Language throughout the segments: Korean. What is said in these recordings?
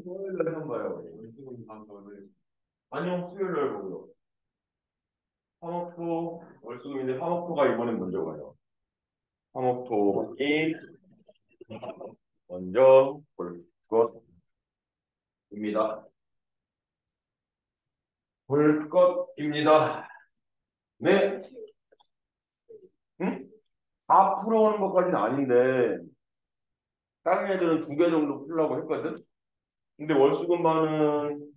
토요일 날 한가요? 월수금 반수를 아니요 수요일 날 보고요. 화목토 월수금인데 화목토가 이번에 먼저 가요. 화목토이 먼저 볼 것입니다. 볼 것입니다. 네? 응? 다 풀어오는 것까지는 아닌데 다른 애들은 두 개 정도 풀려고 했거든. 근데 월수금반은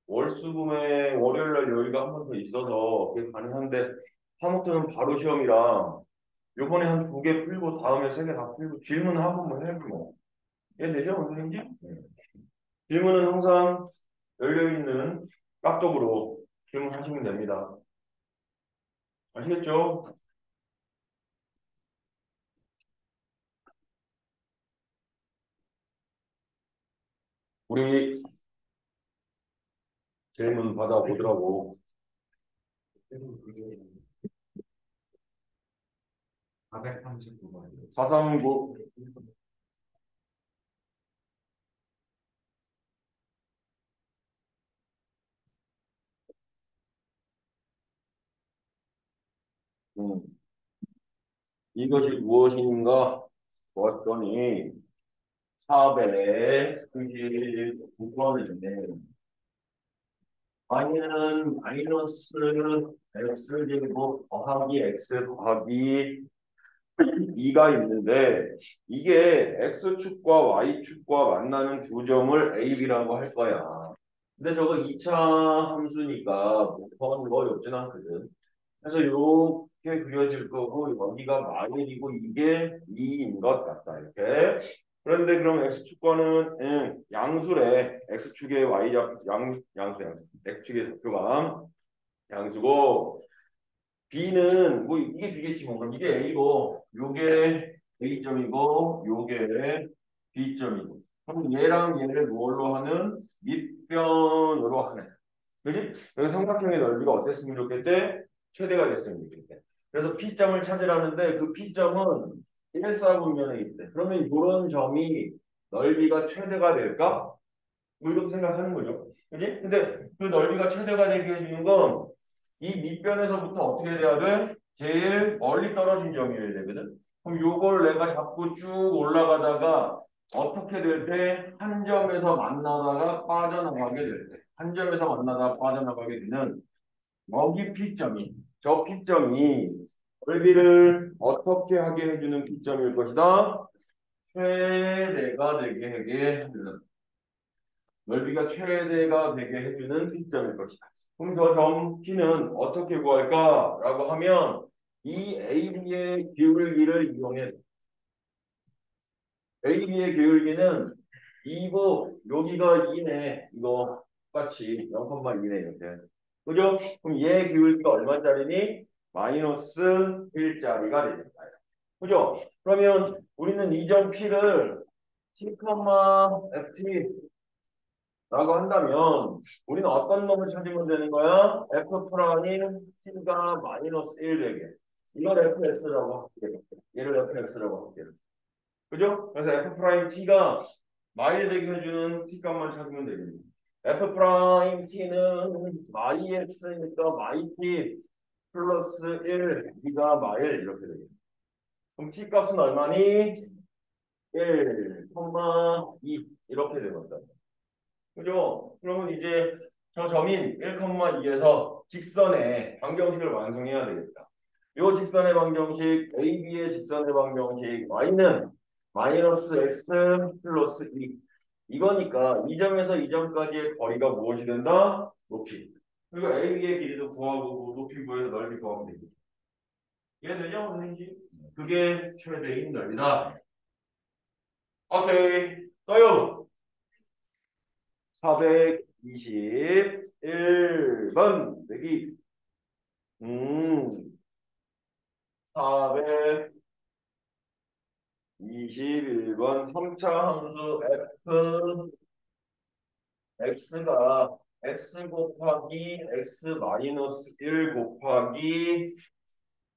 월수금에 월요일 날 여기가 한 번 더 있어서 그게 가능한데 화목토는 바로 시험이라 요번에 한 두 개 풀고 다음에 세 개 다 풀고 질문 한 번만 해도 뭐. 이해되죠, 선생님? 네. 질문은 항상 열려있는 깍독으로 질문하시면 됩니다. 아시겠죠? 우리 질문 받아보더라고. 439번. 439. 이것이 무엇인가 보았더니 439번이네. y는 마이너스 x제곱 더하기 x 더하기 2가 있는데 이게 x축과 y축과 만나는 교점을 AB라고 할 거야. 근데 저거 2차 함수니까 뭐 더하는 거 어렵진 않거든. 그래서 이렇게 그려질 거고 여기가 마일이고 이게 2인 것 같다. 이렇게. 그런데 그럼 x축과는 양수래. x축의 y좌 양수. x축의 좌표가 양수고 B는 뭐 이게 B겠지 뭐 그럼 이게 A고 요게 A점이고 요게 B점이고 그럼 얘랑 얘를 뭘로 하는 밑변으로 하는 그지? 여기 삼각형의 넓이가 어땠으면 좋겠대? 최대가 됐으면 좋겠대. 그래서 P점을 찾으라는데 그 P점은 1사분면에 있대. 그러면 이런 점이 넓이가 최대가 될까? 뭐 이렇게 생각하는 거죠. 그지? 근데 그 넓이가 최대가 되게 해주는 건 이 밑변에서부터 어떻게 돼야 돼? 제일 멀리 떨어진 점이어야 되거든. 그럼 요걸 내가 잡고 쭉 올라가다가 어떻게 될 때 한 점에서 만나다가 빠져나가게 될 때. 한 점에서 만나다가 빠져나가게 되는 여기 P점이 저 P점이 넓이를 어떻게 하게 해주는 P점일 것이다. 최대가 되게 하게 해주는 넓이가 최대가 되게 해주는 P점일 것이다. 그럼 저 점 P는 어떻게 구할까라고 하면 이 AB의 기울기를 이용해 AB의 기울기는 2고 여기가 2네. 이거 똑같이 0,2네 이렇게. 그죠? 그럼 얘 기울기가 얼마짜리니? 마이너스 1짜리가 되겠다. 그죠? 그러면 우리는 이 점 P를 T, FT 라고 한다면 우리는 어떤 놈을 찾으면 되는 거야? f 프라임 t가 마이너스 1 되게. 이걸 fx라고 할게요. 얘를 fx라고 할게요. 그죠? 그래서 f 프라임 t가 마이 되게 해주는 t 값만 찾으면 되겠네. f 프라임 t는 마이 x니까 마이 t 플러스 1 2가 마일 이렇게 되겠네. 그럼 t 값은 얼마니? 1, 2 이렇게 되거든. 그죠? 그러면 이제 저 점인 1,2에서 직선의 방정식을 완성해야 되겠다. 요 직선의 방정식, AB의 직선의 방정식, Y는 마이너스 X 플러스 2. 이거니까 이 점에서 이 점까지의 거리가 무엇이 된다? 높이. 그리고 AB의 길이도 구하고 높이 구해서 넓이 구하면 되겠죠. 이해되죠? 선생님? 그게 최대인 넓이다. 오케이. 떠요. 421번 내기 421번 3차 함수 f x가 x 곱하기 x 마이너스 1 곱하기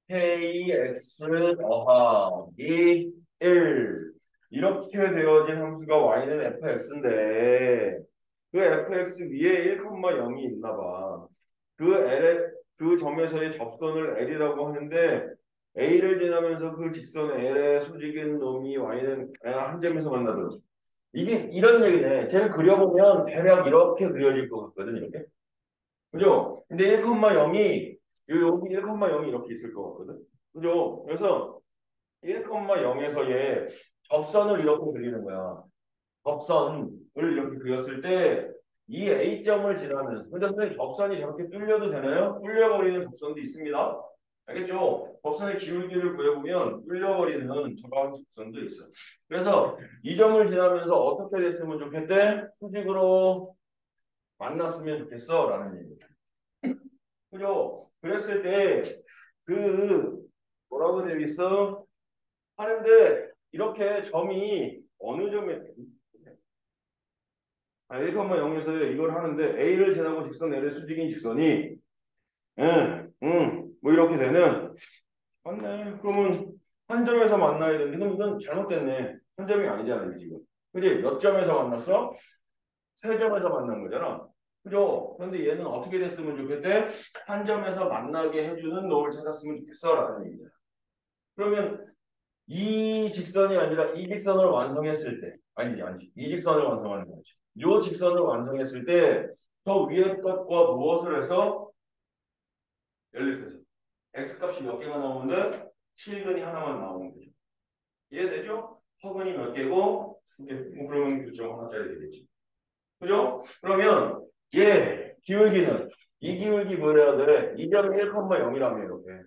kx 더하기 1 이렇게 되어진 함수가 y는 fx인데 그 fx 위에 1,0이 있나 봐. 그 점에서의 접선을 L이라고 하는데 A를 지나면서 그 직선 L의 수직인 놈이 y는 한 점에서 만나더라고. 이게 이런 얘기네. 쟤를 그려보면 대략 이렇게 그려질 것 같거든, 이렇게. 그죠? 근데 1,0이 여기 1,0이 이렇게 있을 것 같거든. 그죠? 그래서 1,0에서의 접선을 이렇게 그리는 거야. 접선을 이렇게 그렸을 때 이 A점을 지나면서 근데 선생님 접선이 저렇게 뚫려도 되나요? 뚫려버리는 접선도 있습니다. 알겠죠? 접선의 기울기를 구해보면 뚫려버리는 저런 접선도 있어. 그래서 이 점을 지나면서 어떻게 됐으면 좋겠대? 수직으로 만났으면 좋겠어 라는 얘기야. 그죠? 그랬을 때 그 뭐라고 되어 있어? 하는데 이렇게 점이 어느 점에 1,0에서 이걸 하는데 A를 지나고 직선 L의 수직인 직선이 뭐 이렇게 되는 맞네. 그러면 한 점에서 만나야 되는데 그럼 이건 잘못됐네. 한 점이 아니잖아 이거 지금. 그지? 몇 점에서 만났어? 세 점에서 만난 거잖아. 그죠? 그런데 얘는 어떻게 됐으면 좋겠대? 한 점에서 만나게 해주는 놈을 찾았으면 좋겠어 라는 얘기야. 그러면 이 직선이 아니라 이 직선을 완성했을 때 아니지 이 직선을 완성하는 거지. 이 직선을 완성했을 때 저 위에 것과 무엇을 해서 연립해서 x값이 몇 개가 나오는데 실근이 하나만 나오는 거죠. 이해되죠? 허근이 몇 개고 두 개. 뭐 그러면 교점 하나짜리 되겠지. 그죠? 그러면 얘 기울기는 이 기울기 뭐래야 돼? 2.1,0이라며 이렇게.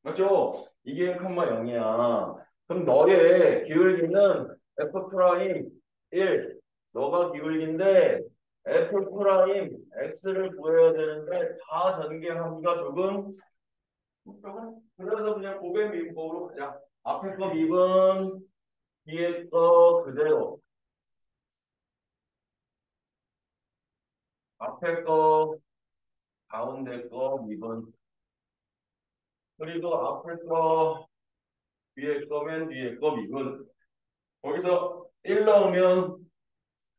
맞죠? 이게 1,0이야. 그럼 너의 기울기는 f 프라임 1. 너가 기울기인데 f 프라임 x를 구해야 되는데 다 전개하기가 조금 그래서 그냥 고배 미분법으로 가자. 앞에 거 미분, 뒤에 거 그대로. 앞에 거, 가운데 거 미분. 그리고 앞에 거, 뒤에 거, 맨 뒤에 거 미분. 거기서 1 넣으면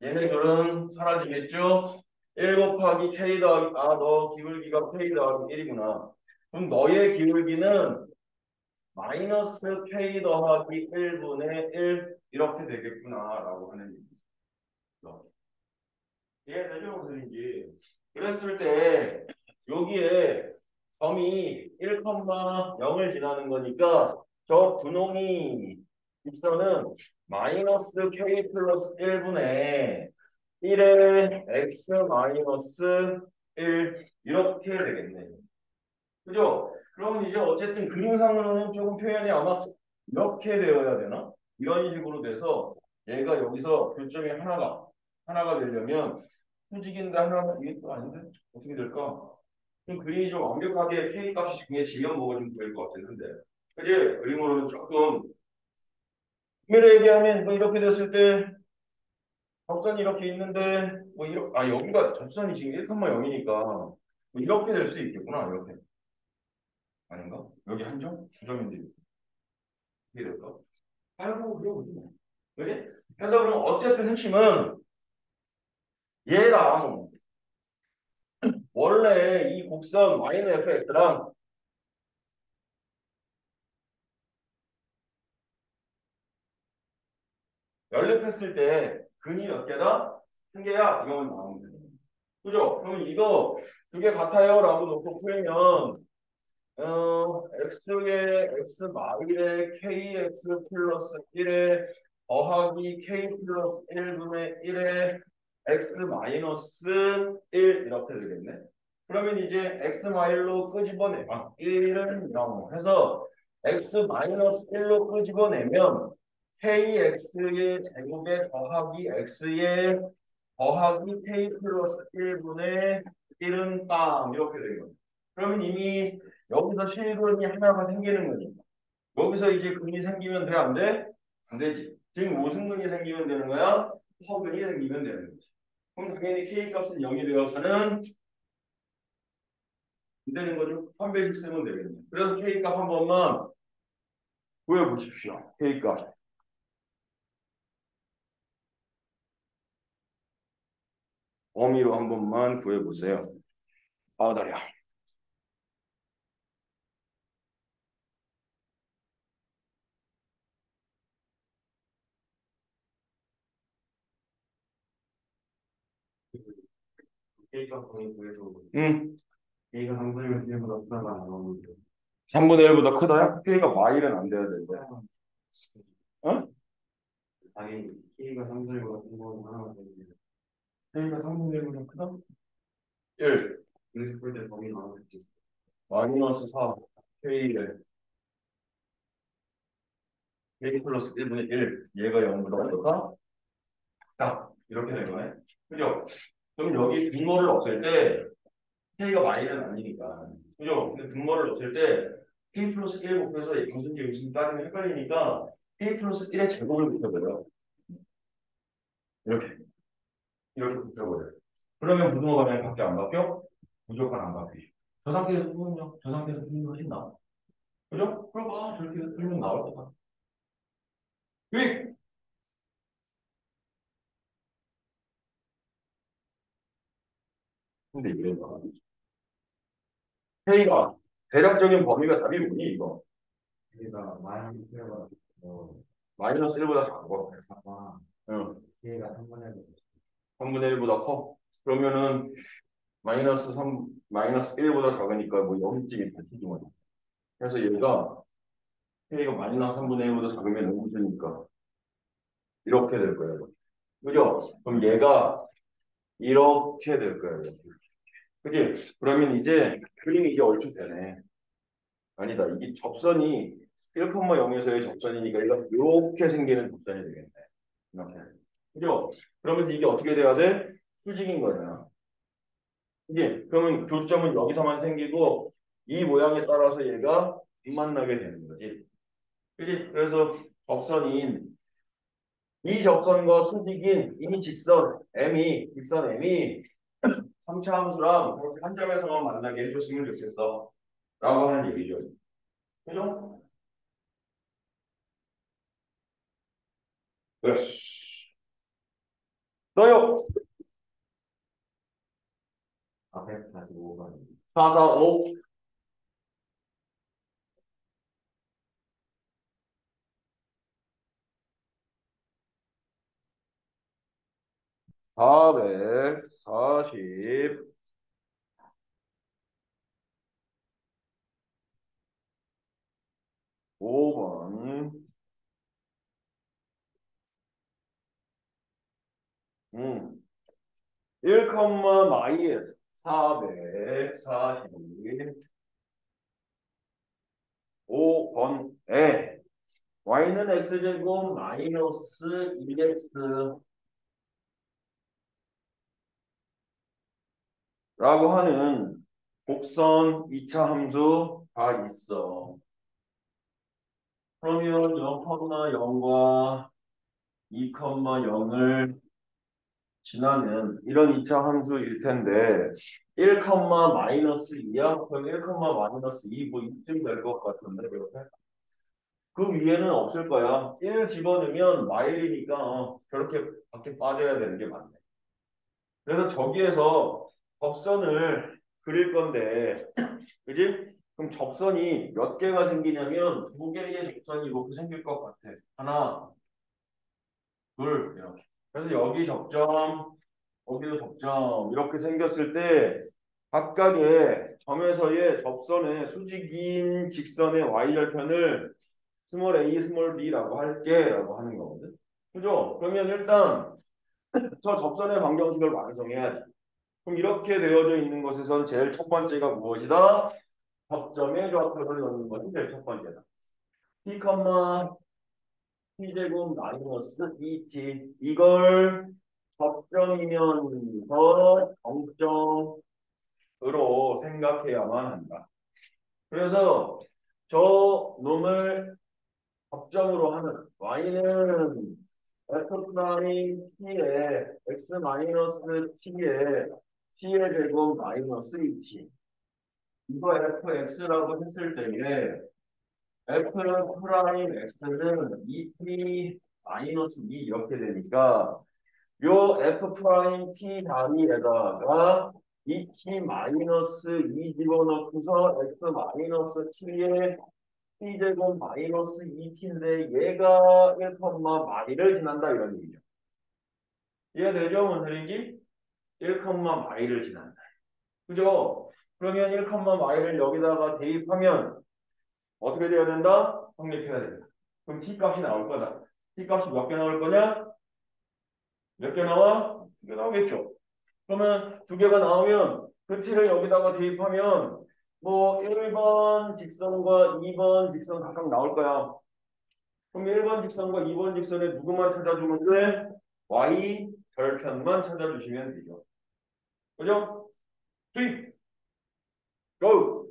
얘네들은 사라지겠죠? 1 곱하기 K 더하기 너 기울기가 K 더하기 1이구나. 그럼 너의 기울기는 마이너스 K 더하기 1분의 1 이렇게 되겠구나 라고 하는 얘기죠. 이해되죠? 무슨 얘기인지. 그랬을 때 여기에 점이 1,0을 지나는 거니까 저 분홍이 직선은 마이너스 K 플러스 1분의 1의 x 마이너스 1 이렇게 되겠네. 그죠? 그러면 이제 어쨌든 그림상으로는 조금 표현이 아마 이렇게 되어야 되나? 이런 식으로 돼서 얘가 여기서 교점이 하나가 되려면 수직인데 하나는 이게 또 아닌데 어떻게 될까? 좀 그림이 좀 완벽하게 K 값이 굉장히 지면 뭐가 좀 보일 것 같았는데 그지? 그림으로는 조금 의미를 얘기하면 뭐 이렇게 됐을 때 접선이 이렇게 있는데 뭐 여기가 접선이 지금 1,0이니까 뭐 이렇게 될 수 있겠구나 이렇게 아닌가? 여기 한 점? 두 점인데 이게 될까? 아이고 그러고 뭐 그지? 그래서 그럼 어쨌든 핵심은 얘랑 원래 이 곡선 y는 fx랑 연립했을 때 근이 몇 개다? 한 개야? 이거만 나오면 돼. 그죠? 그러면 이거 두 개 같아요 라고 놓고 풀면 x의 x 마일의 kx 플러스 1의 더하기 k 플러스 1분의 1의 x 마이너스 1 이렇게 되겠네. 그러면 이제 x 마일로 끄집어내. 1은 0 해서 x 마이너스 1로 끄집어내면 kx의 제곱에 더하기 x의 더하기 k 플러스 1분의 1은 빵 이렇게 되거든요. 그러면 이미 여기서 실근이 하나가 생기는 거니까 여기서 이제 근이 생기면 돼 안 돼? 안 되지. 지금 무슨 근이 생기면 되는 거야? 허근이 생기면 되는 거지. 그럼 당연히 k 값은 0이 되어서는 안 되는 거죠. 한 배씩 쓰면 되겠네. 그래서 k 값 한 번만 구해보십시오. k 값. 범위로 한 번만 구해보세요. 아, 다리야. A가 거의 그래서 응. A가 3분의 1보다 크다가 나오는데 3분의 1보다 크다야? K가 마일은 안 돼야 되는데. 어? 당연히 A가 3분의 1보다 큰 거는 하나가 되는데 K가 3분의 1보다 크다? 1. 그래서 볼때 범위 나왔겠지. 마이너스 4. K를 K 플러스 1분의 1. 얘가 0보다 어떨까? 딱 이렇게 된 거네. 그죠? 그럼 여기 분모를 없앨 때 K가 마일은 아니니까. 그죠? 근데 분모를 없앨 때 K 플러스 1 곱해서 무슨 따지면 헷갈리니까 K 플러스 1의 제곱을 곱해버려. 이렇게. 이렇게 곱해버려. 그러면 분모 방향이 밖에 안 바뀌어? 무조건 안 바뀌죠. 저 상태에서 푸는요? 저 상태에서 푸는 게 훨씬 나아. 그죠? 그럼 봐. 저렇게 해서 풀면 나올 것 같아. 휙! 근데 이게 봐. K가 대략적인 범위가 답이 뭐니, 이거? A가 마이너스 1보다 뭐 마이너스 1보다 작고. 작아. 응. A가 3분의 1. 3분의 1보다 커. 그러면은 마이너스 3, 마이너스 1보다 작으니까 뭐 여기쯤이 같지 뭐. 그래서 얘가 K가 마이너스 3분의 1보다 작으면 음수니까 이렇게 될 거예요. 그죠? 그럼 얘가 이렇게 될 거예요. 그지? 그러면 이제 그림이 이제 얼추 되네. 아니다. 이게 접선이 1,0에서의 접선이니까 얘가 이렇게 생기는 접선이 되겠네. 이렇게. 그죠? 그러면서 이게 어떻게 돼야 돼? 수직인 거잖아. 이게 그러면 교점은 여기서만 생기고 이 모양에 따라서 얘가 안 만나게 되는 거지. 그지? 그래서 접선인 이 접선과 수직인 이 직선 M이 직선 M이 3차 함수랑 그렇게 한 점에서만 만나게 해줬으면 좋겠어. 라고 하는 얘기죠. 그죠? 예스. 너요. 앞에 다시 5번. 4, 4, 5. 445번. 1, 마이에서 445번에 y는 x제곱 마이너스 2x라고 하는 곡선 2차 함수가 있어. 그러면 0,0과 2,0을 지나는 이런 2차 함수일 텐데 1, 마이너스 2야? 그럼 1, 마이너스 2 뭐 이쯤 될 것 같은데 이렇게? 그 위에는 없을 거야. 1 집어넣으면 마일이니까 저렇게 밖에 빠져야 되는 게 맞네. 그래서 저기에서 접선을 그릴 건데 그지? 그럼 접선이 몇 개가 생기냐면 두 개의 접선이 이렇게 생길 것 같아. 하나, 둘, 이렇게. 그래서 여기 접점, 여기도 접점 이렇게 생겼을 때 각각의 점에서의 접선의 수직인 직선의 y절편을 스몰 a, 스몰 b라고 할게라고 하는 거거든. 그죠? 그러면 일단 저 접선의 방정식을 완성해야지. 그럼 이렇게 되어져 있는 것에선 제일 첫 번째가 무엇이다? 접점의 좌표를 넣는 것이 제일 첫 번째다. t, t제곱 마이너스 2t 이걸 접점이면서 정점으로 생각해야만 한다. 그래서 저 놈을 접점으로 하는 y는 f 프라임 t에 x 마이너스 t에 t의 제곱 마이너스 2t 이거 fx라고 했을 때에 f 프라임 x는 2t 마이너스 2 이렇게 되니까 요 f 프라임 t 단위에다가 이 t 마이너스 2 집어넣고서 x 마이너스 t에 t제곱 마이너스 2t인데 얘가 1, 마이를 지난다 이런 얘기죠. 이해되죠? 뭔 소리인지? 1, 마이를 지난다. 그죠? 그러면 1, 마이를 여기다가 대입하면 어떻게 돼야 된다? 성립해야 된다. 그럼 t 값이 나올 거다. t 값이 몇 개 나올 거냐? 몇 개 나와? 2개 나오겠죠. 그러면 2개가 나오면 그 t를 여기다가 대입하면 뭐 1번 직선과 2번 직선 각각 나올 거야. 그럼 1번 직선과 2번 직선에 누구만 찾아주면 돼? y 절편만 찾아주시면 되죠. 그죠? 수익! 고!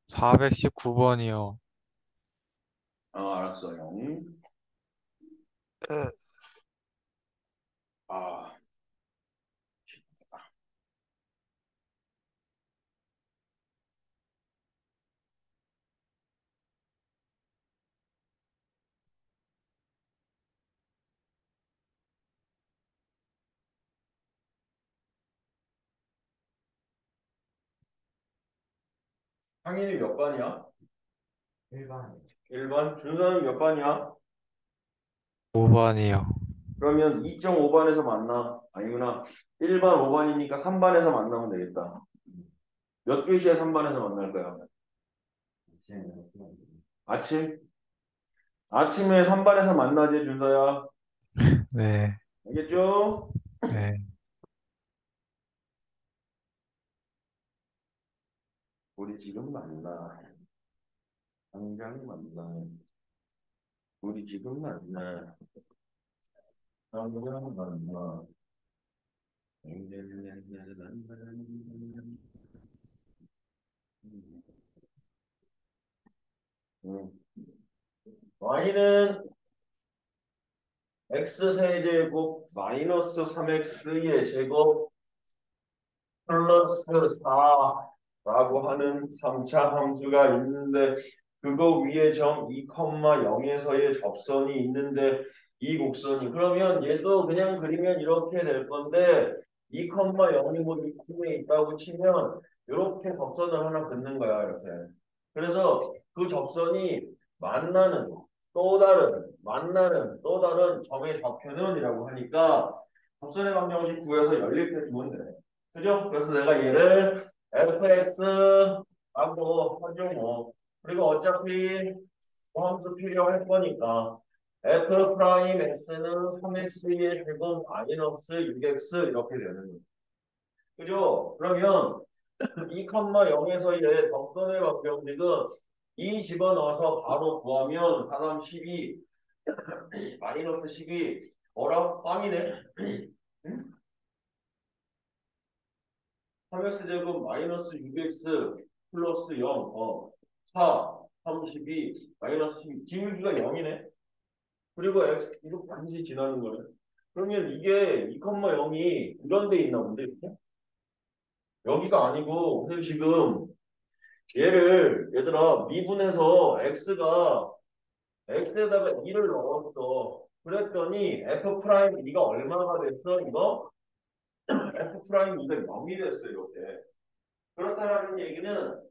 419번이요. 알았어요. 아, 상인이 몇 반이야? 일반 1번. 준서는 몇 반이야? 5번이요. 그러면 2.5반에서 만나. 아니구나. 1반 5반이니까 3반에서 만나면 되겠다. 몇 교시에 3반에서 만날 거야? 아침? 아침에 3반에서 만나지, 준서야. 네, 알겠죠? 네. 우리 지금 만나. 당장 만나. 우리 지금 만나. 당장 만나. y는 x세제곱 마이너스 3x의 제곱 플러스 4라고 하는 3차 함수가 있는데 그거 위에 점 2,0에서의 접선이 있는데 이 곡선이 그러면 얘도 그냥 그리면 이렇게 될 건데 2,0이 뭐 이쯤에 있다고 치면 이렇게 접선을 하나 긋는 거야 이렇게. 그래서 그 접선이 만나는 또 다른 만나는 또 다른 점의 좌표는이라고 하니까 접선의 방정식 구해서 연립해 주면 돼. 그죠? 그래서 내가 얘를 fx라고 하죠 뭐. 그리고 어차피 함수 필요할 거니까 f 프라임 x는 3x의 제곱 마이너스 6x 이렇게 되는 거죠. 그죠? 그러면 2,0에서의 접선의 방정식은 이 집어넣어서 바로 구하면 4, 3, 12 마이너스 12 어라? 빵이네? 3x 제곱 마이너스 6x 플러스 0 4 32 마이너스 12 기울기가 0이네. 그리고 x 이거 반드시 지나는 거네. 그러면 이게 2,0이 이런 데 있나 본데 이렇게? 여기가 아니고 선생님 지금 얘를 얘들아 미분해서 x에다가 2를 넣었어. 그랬더니 f 프라임 2가 얼마가 됐어? 이거 f 프라임 2가 0이 됐어 이렇게. 그렇다는 얘기는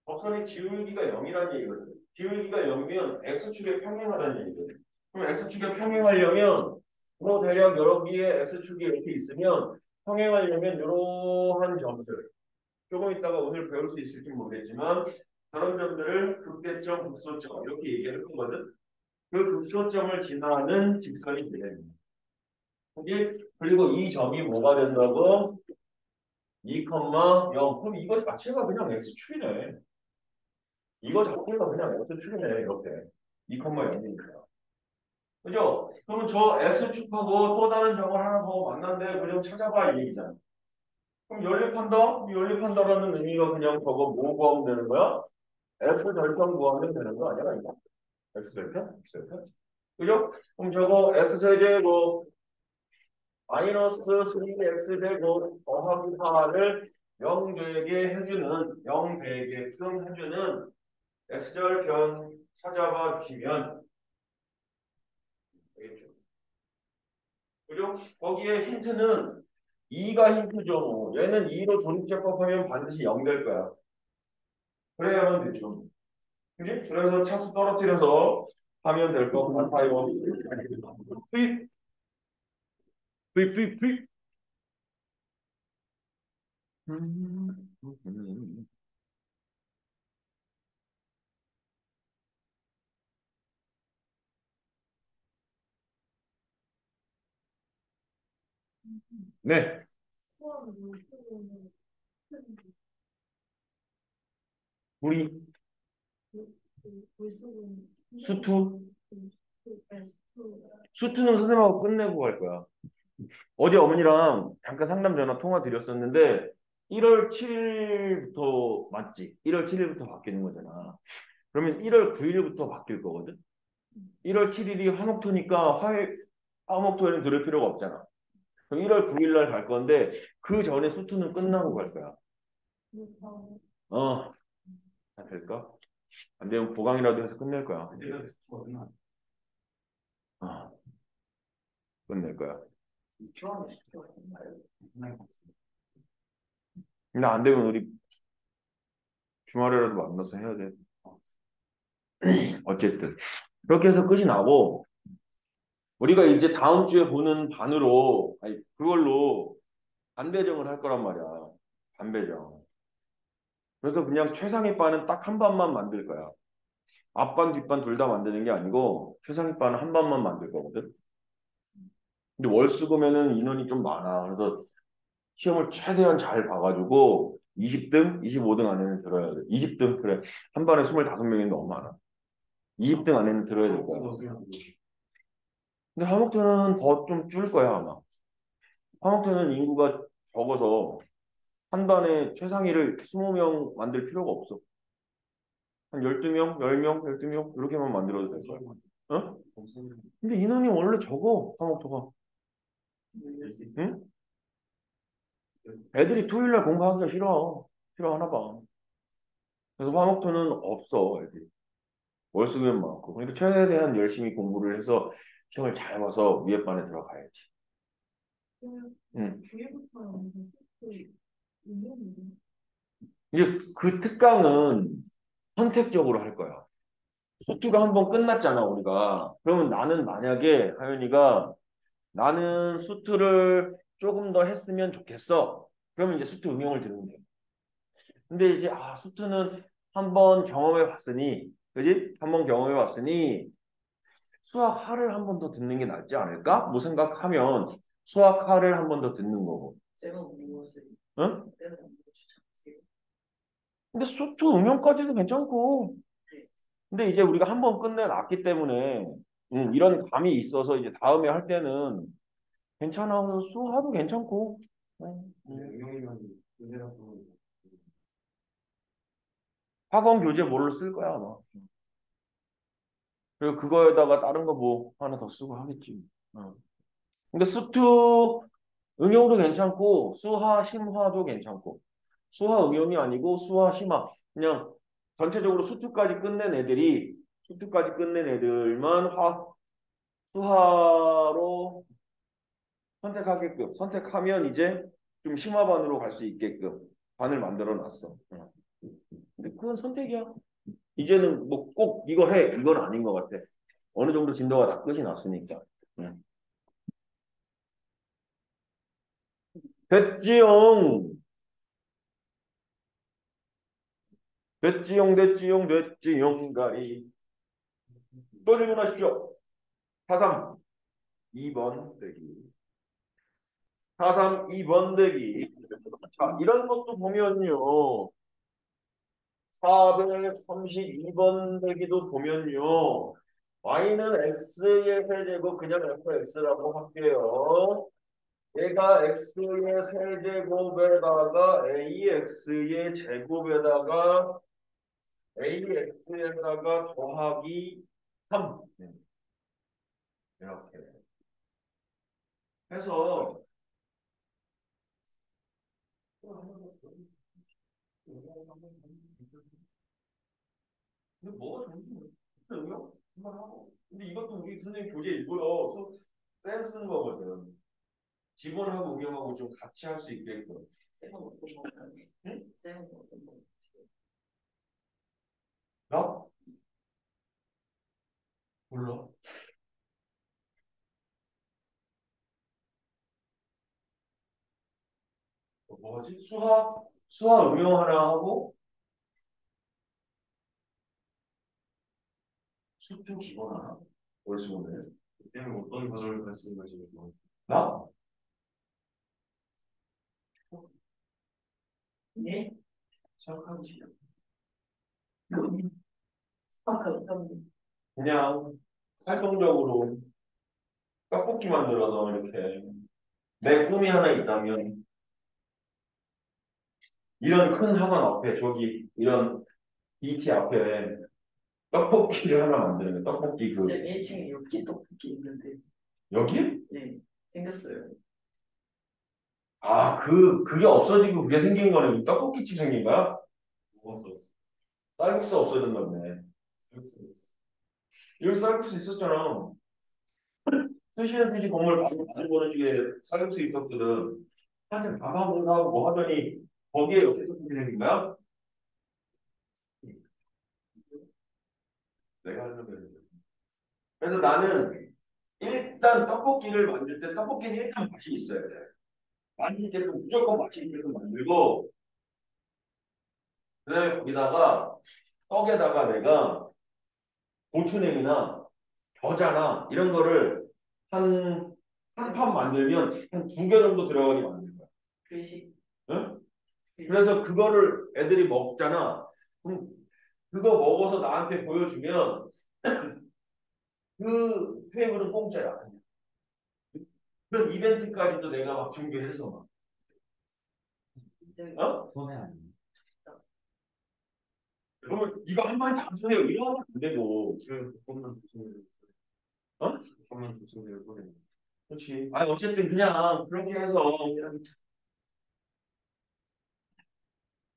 곡선의 기울기가 0이라는 얘기거든. 기울기가 0이면 x축에 평행하다는 얘기거든. 그럼 x축에 평행하려면 뭐 대략 여기에 x축이 이렇게 있으면 평행하려면 이러한 점들 조금 있다가 오늘 배울 수 있을지 모르겠지만 그런 점들을 극대점, 극소점 이렇게 얘기할 거거든. 그 극소점을 지나는 직선이 되야 됩니다. 그리고 이 점이 뭐가 된다고? 2,0 그럼 이거 자체가 그냥 x축이네. 이거 자체가 그냥 x축이네 이렇게 2,0이니까 그죠? 그러면 저 x축하고 또 다른 점을 하나 더 만난데 그냥 찾아봐 이 얘기잖아. 그럼 연립한다? 연립한다라는 의미가 그냥 저거 뭐 구하면 되는 거야? x 절편 구하면 되는 거 아니야 이거? x 절편? x 절편? 그죠? 그럼 저거 x 세제곱 마이너스 3x 제곱 더하기 4를 0 되게 해주는 0 되게끔 해주는 x절편 찾아봐 주시면 되겠죠. 그죠? 거기에 힌트는 2가 힌트죠. 얘는 2로 조립제법하면 반드시 0 될 거야. 그래야만 되죠. 그지? 그래서 차수 떨어뜨려서 하면 될 것 같아요. 투입, 투입. 음. 네, 우리 수투, 수투는 선생님하고 끝내고 갈 거야. 어제 어머니랑 잠깐 상담 전화 통화 드렸었는데 1월 7일부터 맞지? 1월 7일부터 바뀌는 거잖아. 그러면 1월 9일부터 바뀔 거거든. 1월 7일이 화목토니까 화목토에는 들을 필요가 없잖아. 그럼 1월 9일 날 갈 건데 그 전에 수투는 끝나고 갈 거야. 어, 다 될까? 안 되면 보강이라도 해서 끝낼 거야. 그때가 됐거든요. 어, 끝낼 거야. 처음에 수트가 정말 근데 안 되면 우리 주말에라도 만나서 해야 돼. 어쨌든 그렇게 해서 끝이 나고 우리가 이제 다음 주에 보는 반으로 아니 그걸로 반배정을 할 거란 말이야. 반배정. 그래서 그냥 최상위 반은 딱 한 반만 만들 거야. 앞반 뒷반 둘 다 만드는 게 아니고 최상위 반은 한 반만 만들 거거든. 근데 월수금에는 인원이 좀 많아. 그래서 시험을 최대한 잘 봐가지고 20등, 25등 안에는 들어야 돼. 20등 그래. 한 반에 25명이 너무 많아. 20등 안에는 들어야 될 거야. 근데 화목제는 더 좀 줄 거야 아마. 화목제는 인구가 적어서 한 반에 최상위를 20명 만들 필요가 없어. 한 12명, 10명, 12명 이렇게만 만들어도 될 거야. 어? 근데 인원이 원래 적어 화목토가. 응? 애들이 토요일 날 공부하기가 싫어하나 봐. 그래서 화목토는 없어 애들이. 월수금 많고. 그러니까 최대한 열심히 공부를 해서 시험을 잘 봐서 위에 반에 들어가야지. 응. 이제 그 특강은 선택적으로 할 거야. 수투가 한 번 끝났잖아, 우리가. 그러면 나는 만약에 하연이가 나는 수투를 조금 더 했으면 좋겠어. 그러면 이제 수투 응용을 들으면 돼. 근데 이제 수투는 한 번 경험해 봤으니, 그지? 한 번 경험해 봤으니 수학 하를 한 번 더 듣는 게 낫지 않을까? 뭐 생각하면 수학 하를 한 번 더 듣는 거고. 응? 근데 수투 응용까지도 괜찮고. 근데 이제 우리가 한 번 끝내놨기 때문에 이런 감이 있어서 이제 다음에 할 때는 괜찮아. 수화도 괜찮고. 응용이면 문제라고 학원 교재 뭘로 쓸 거야 아마. 그리고 그거에다가 다른 거 뭐 하나 더 쓰고 하겠지. 어. 근데 수투 응용도 괜찮고 수화 심화도 괜찮고 수화 응용이 아니고 수화 심화 그냥 전체적으로 수투까지 끝낸 애들만 수화로 선택하게끔 선택하면 이제 좀 심화반으로 갈 수 있게끔 반을 만들어 놨어. 근데 그건 선택이야. 이제는 뭐 꼭 이거 해 이건 아닌 것 같아. 어느 정도 진도가 다 끝이 났으니까. 응. 됐지용, 됐지용 가리. 또 질문하십시오. 432번 대기. 432번 대기. 자, 이런 것도 보면요. 432번 대기도 보면요. y는 x의 세제곱 그냥 fx라고 할게요. 얘가 x의 세제곱에다가 ax의 제곱에다가 ax에다가 더하기 3 이렇게 해서 근데 뭐가 좋은지 모르겠어. 응용? 한번 하고. 근데 이것도 우리 선생님 교재 일부러 쌤 쓰는 거거든. 기본하고 응용하고 좀 같이 할 수 있게끔. 쌤은 어떤 거 하나요? 응? 쌤은 어떤 거? 나? 몰라. 뭐지? 수학 응용 하나 하고 수표 기본 하나? 벌써 오네. 쌤은 어떤 과정을 가르치는 건지 모르겠어요. 나? 네? 생각하기 싫어. 그럼 그냥 활동적으로 떡볶이 만들어서 이렇게 내 꿈이 하나 있다면 이런 큰 학원 앞에 저기 이런 BT 앞에 떡볶이를 하나 만드는 거야. 떡볶이 쌤 그 1층에 여기 떡볶이 있는데 여기? 네 생겼어요. 아 그게 없어지고 그게 생긴 거네. 떡볶이집 생긴 거야? 먹었어. 쌀국수 없어졌나 여기 쌀국수 있었잖아. 스시에 스시 건물 바로 보는 쪽에 쌀국수 있었거든. 한참 밥하고 뭐 하더니 거기에 옆에 떡볶이 생긴 거야? 내가 하려고 했는데. 그래서 나는 일단 떡볶이를 만들 때 떡볶이는 일단 맛이 있어야 돼. 만들 때도 무조건 맛이 있게끔 만들고 그다음에 거기다가 떡에다가 내가 고추냉이나 겨자나 이런 거를 한 판 만들면 한 2개 정도 들어가게 만들 거야. 회식 응? 그래서 그거를 애들이 먹잖아. 그럼 그거 먹어서 나한테 보여주면 그 테이블은 공짜야. 그런 이벤트까지도 내가 막 준비해서 막. 쌤 어? 손해 아니에요? 그러면 이거 한 마리 다 주세요. 이러면 안 되고. 그 볶음면 조심해요. 어? 볶음면 조심해요. 손해. 그렇지. 아니 어쨌든 그냥 그렇게 해서 그냥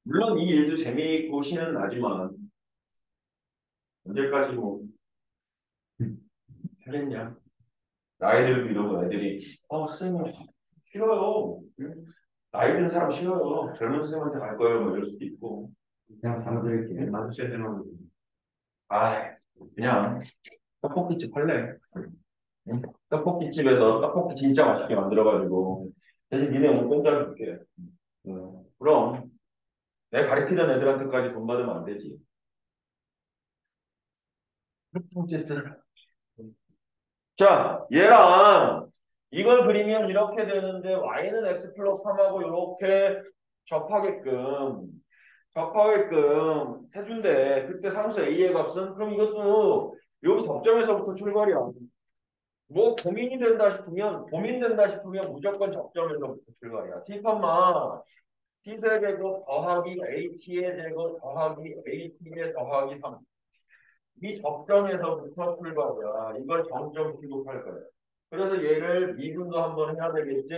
물론 이 일도 재미있고 신은 나지만 언제까지 뭐 하겠냐. 나이 들고 이러고 애들이 쌤이 싫어요. 나이 든 사람 싫어요. 젊은 선생님한테 갈 거예요. 뭐 이럴 수도 있고. 그냥 잠들게. 나도 실생활로. 아 그냥 떡볶이집 할래. 응? 떡볶이집에서 떡볶이 진짜 맛있게 만들어가지고 대신 니네 오늘 공짜로 줄게. 그럼 내가 가르치던 애들한테까지 돈 받으면 안 되지. 어쨌든 자 얘랑 이걸 그리면 이렇게 되는데 y는 x 플러스 3하고 이렇게 접하게끔 해준대. 그때 상수 a의 값은 그럼 이것도 여기 접점에서부터 출발이야. 뭐 고민된다 싶으면 무조건 접점에서부터 출발이야. t 컴마 t세 제곱 더하기 at의 제곱 더하기 at의 더하기 3. 이 접점에서부터 출발이야. 이걸 점점 기록할 거야. 그래서 얘를 미분도 한번 해야 되겠지.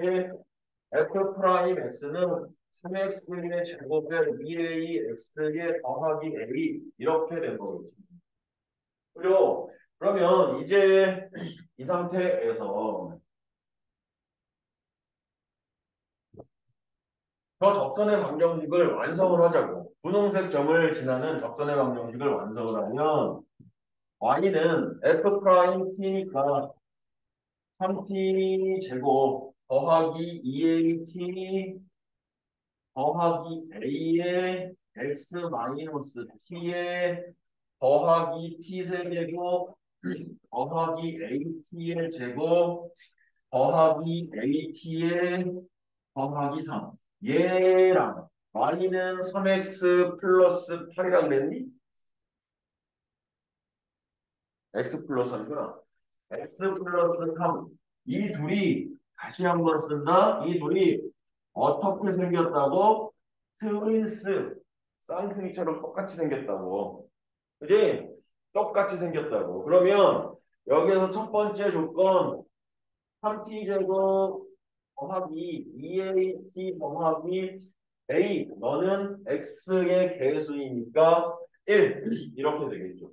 f 프라임 x는 3x의 제곱에 1a x의 더하기 a 이렇게 된 거겠지. 그리고 그러면 이제 이 상태에서 저 접선의 방정식을 완성을 하자고. 분홍색 점을 지나는 접선의 방정식을 완성을 하면 y는 f 프라임 t니까 3t 제곱 더하기 2at 더하기 a의 x 마이너스 t의 더하기 t 세제곱 더하기 at의 제곱 더하기 at의 더하기 3 얘랑 y는 3x 플러스 8이라 그랬니? x 플러스 3이구나. x 플러스 3 이 둘이 다시 한번 쓴다. 이 둘이 어떻게 생겼다고? 트윈스 쌍둥이처럼 똑같이 생겼다고. 그지? 똑같이 생겼다고. 그러면 여기에서 첫 번째 조건 3t 제곱 더하기 2at 더하기 a 너는 x의 개수이니까 1 이렇게 되겠죠.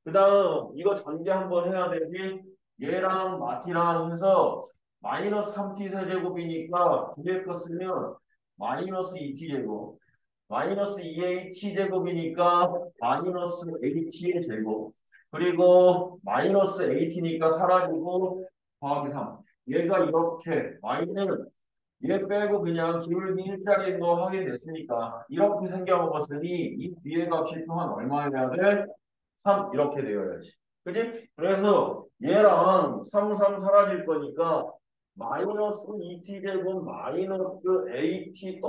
그 다음 이거 전개 한번 해야 되지. 얘랑 마티랑 해서 마이너스 3t 세제곱이니까 두 개 거 쓰면 마이너스 2t 제곱. 마이너스 2a t 제곱이니까 마이너스 at의 제곱. 그리고 마이너스 at니까 사라지고 더하기 3. 얘가 이렇게 마이너스 얘 빼고 그냥 기울기 일자리인 거 확인됐으니까 이렇게 생겨먹었으니 이 뒤에 값이 또한 얼마여야 돼? 3 이렇게 되어야지. 그지? 그래서 얘랑 3, 3 사라질 거니까 마이너스 2t 제곱 마이너스 at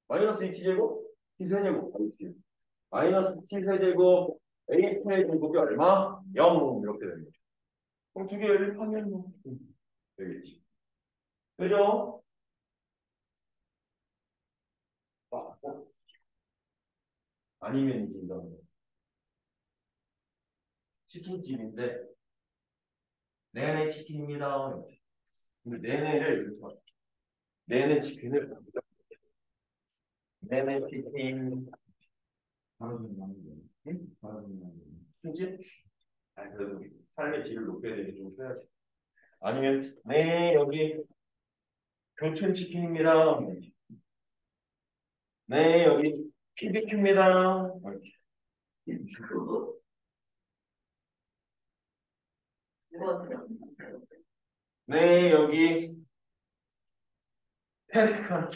마이너스 2t 제곱 t 세제곱 at 마이너스 t 세제곱 at의 제곱이 얼마? 0 이렇게 되는 거죠. 그럼 두 개를 하면 뭐 되겠지. 그죠? 아니면 이제 이런 치킨집인데 내내 치킨입니다. 근데 내내를 이렇게 써. 내내 치킨을 내내 치킨 바로 좀 나는 응? 바로 좀 나는 그지? 아 그래도 삶의 질을 높여야 되니 좀 쉬어야지. 아니면 네 여기 교촌 치킨입니다. 네 여기 PBQ입니다. 네 여기 페리카나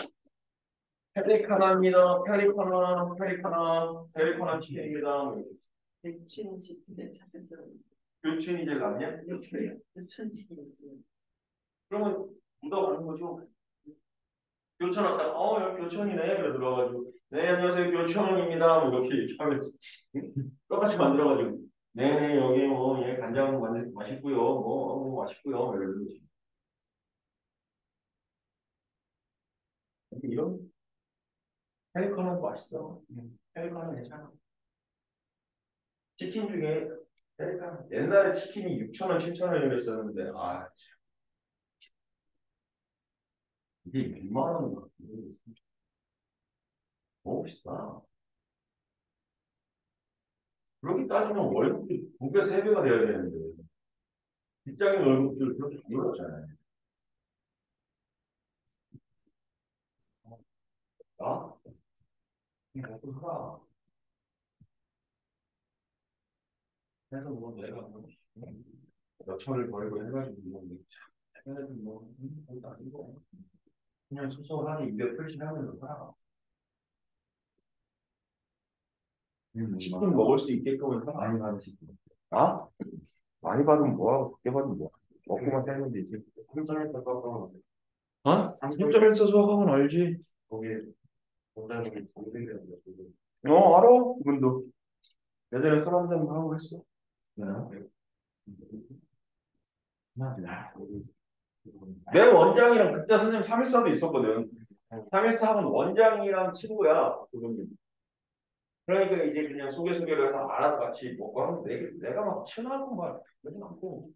페리카나입니다. 페리카나 치킨입니다. 백춘치킨에 찾으세요. 교촌이 제일 낫냐? 이렇게 백춘치킨 있어요. 그러면 묻어가는 거죠. 교촌 왔다. 여기 교촌이네. 그래서 들어가지고 네 안녕하세요 교촌입니다. 뭐 이렇게 얘기하면서 똑같이 만들어가지고 네네 여기 뭐예 간장 맛있고요. 뭐 맛있고요. 뭐 이러는 거지. 이런 페리카나도 맛있어. 페리카나 괜찮아. 치킨 중에 페리카나 옛날에 치킨이 6,000원, 7,000원이랬었는데 이게 2만 원. 너무 비싸. 그렇게 따지면 월급이 2배, 3배가 돼야 되는데 직장인 월급들 그렇게 안 올랐잖아요. 나? 먹고 살아. 그래서 뭐 내가 몇 천을 벌고 해가지고 그래도 그것도 아니고 그냥 소소하게 입에 풀칠하면서 살아. 치킨 먹을 수 있게끔은 살아. 많이 받으시고 아? 많이 받으면 뭐하고 적게 받으면 뭐야? 먹고만 살면 되지. 3점에서 깎아놨어요. 어? 3.1서 수학학은 알지? 거기에 원장님이 정생이라는 거 알아. 그분도 예전에 사람들 하고 했어. 내 원장이랑 그때 선생님 314도 있었거든. 314 하면 원장이랑 친구야. 그분이. 그러니까 이제 그냥 소개를 해서 알아서 같이 먹고 하면 내가 막 친하고 막 그러진 않고.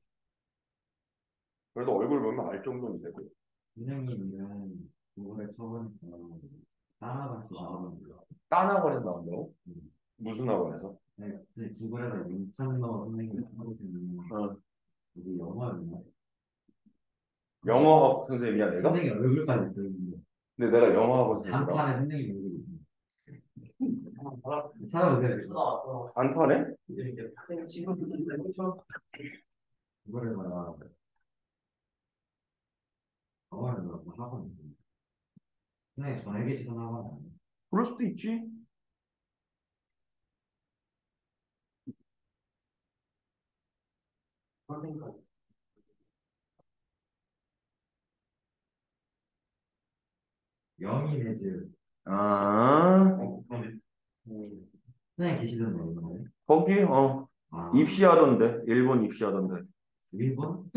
그래도 얼굴 보면 알 정도는 되고. 선생님은 그거를 처음부터 따라가서 나오는 거예요. 딴 학원에서 나온다고? 무슨 학원에서? 네, 근데 기본에서 윤창너 선생님이 하고 있는 어. 우리 영어였나? 영어 선생님이야 내가? 선생님 얼굴까지 있었는데 근데 내가 영어 학원 선생님이라. 단판에 선생님 얼굴이 있어요. 찾아보세요. 나왔어. 안판에? 선생님 지금 그렇죠? 그거를 말하 영어를 학원 선생님 전에 계시던 학원 아니에요? 그럴 수도 있지. 선생님 영희 내즈 아, 그런데 선생님 계시던 영어요? 거기 아, 입시하던데. 일본 입시하던데. 일본?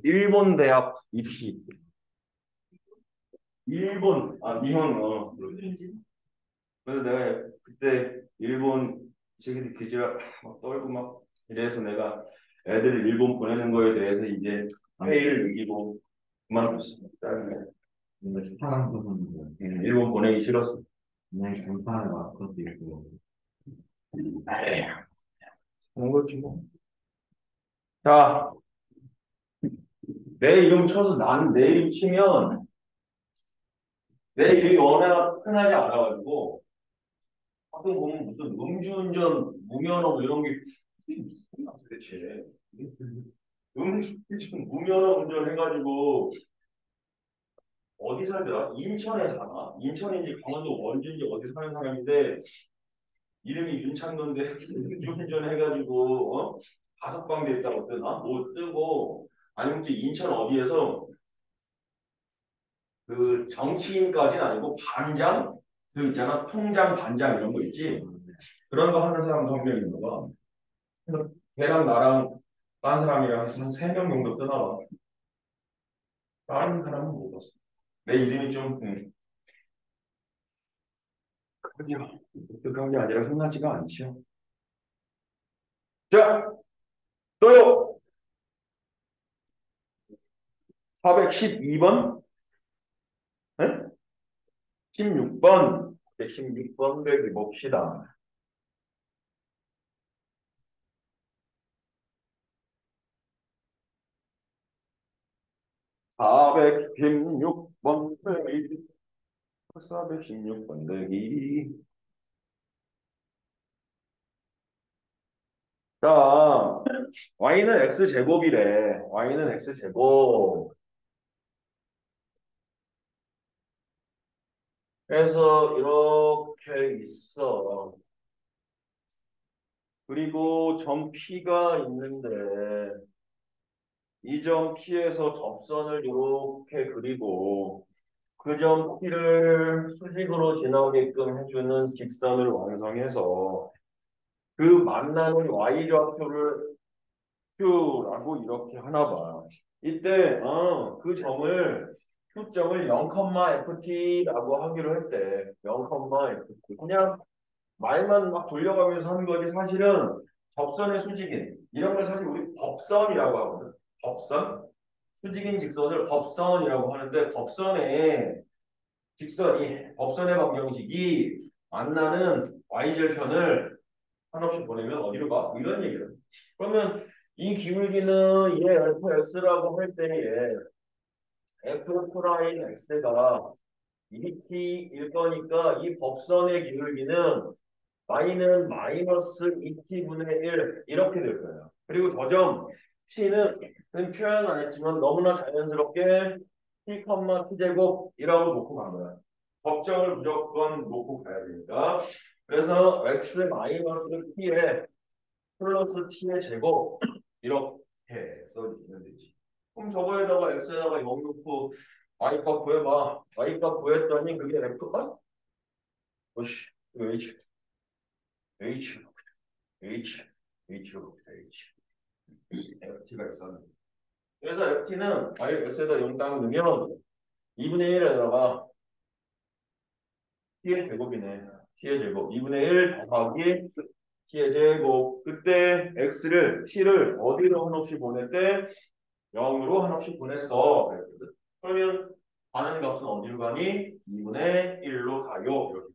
일본 대학 입시. 일본 니혼 그러지. 그래서 내가 그때 일본 자기들 기지를 막 떨고 막 이래서 내가 애들을 일본 보내는 거에 대해서 이제 회의를 이기고 그만뒀어. 짜증내. 근데 스타랑 보는 일본 보내기 싫었어. 그냥 간판에 막 그것도 있고 에이, 그런 거지 뭐. 자, 내 이름 쳐서 나는 내 이름 치면 내 이름이 워낙 흔하지 않아가지고 가끔 보면 무슨 음주운전, 무면허 뭐 이런 게 무슨 말이야 도대체. 음주운전, 무면허 운전해가지고 어디 살더라? 인천에 사나? 인천인지 강원도 원주인지 어디 사는 사람인데 이름이 윤창건데 음주운전 해가지고 5방 됐다고 뜨나? 뭐 뜨고 아니면 또 인천 어디에서 그 정치인까지는 아니고 반장? 그 있잖아 통장 반장 이런 거 있지? 그런 거 하는 사람 1명 있는 거. 그래서 걔랑 나랑 딴 사람이랑 해서 한 3명 정도 뜨나 봐. 다른 사람은 못 봤어. 내 이름이 좀 그냥 독특한 게 아니라 흔하지가 않죠. 자, 또요. 412번? 네? 16번. 16번 배기 봅시다. 사백십육 번 빼기 416번 빼기 자 y는 x제곱이래 y는 x제곱 그래서 이렇게 있어 그리고 점 P가 있는데 이 점 P에서 접선을 이렇게 그리고 그 점 P를 수직으로 지나게끔 해주는 직선을 완성해서 그 만나는 y좌표를 Q라고 이렇게 하나 봐. 이때 그 점을 Q점을 0,ft라고 하기로 했대. 0,ft. 그냥 말만 막 돌려가면서 하는 거지 사실은 접선의 수직인 이런 걸 사실 우리 법선이라고 하거든. 법선? 수직인 직선을 법선이라고 하는데 법선의 직선이 법선의 방정식이 만나는 y절편을 한없이 보내면 어디로 가? 뭐 이런 얘기를. 그러면 이 기울기는 얘 fx라고 할 때에 f 프라임 x가 2t일 거니까 이 법선의 기울기는 y는 마이너스 2t분의 1 이렇게 될 거예요. 그리고 저 점 t는 표현 안 했지만 너무나 자연스럽게 t, t제곱이라고 놓고 간 거야. 법정을 무조건 놓고 가야 되니까. 그래서 x 마이너스 t에 플러스 t의 제곱 이렇게 써주면 되지. 그럼 저거에다가 x에다가 0 넣고 y값 구해봐. y값 구했더니 그게 f가? 오씨 이거 h h h로 h ft가 있었는데 그래서 ft는 x에다 0 딱 넣으면 2분의 1에다가 t의 제곱이네. t의 제곱 2분의 1 더하기 t의 제곱 그때 x를 t를 어디로 한없이 보냈대? 0으로 한없이 보냈어. 그랬거든. 그러면 가는 값은 어디로 가니? 2분의 1로 가요. 이렇게.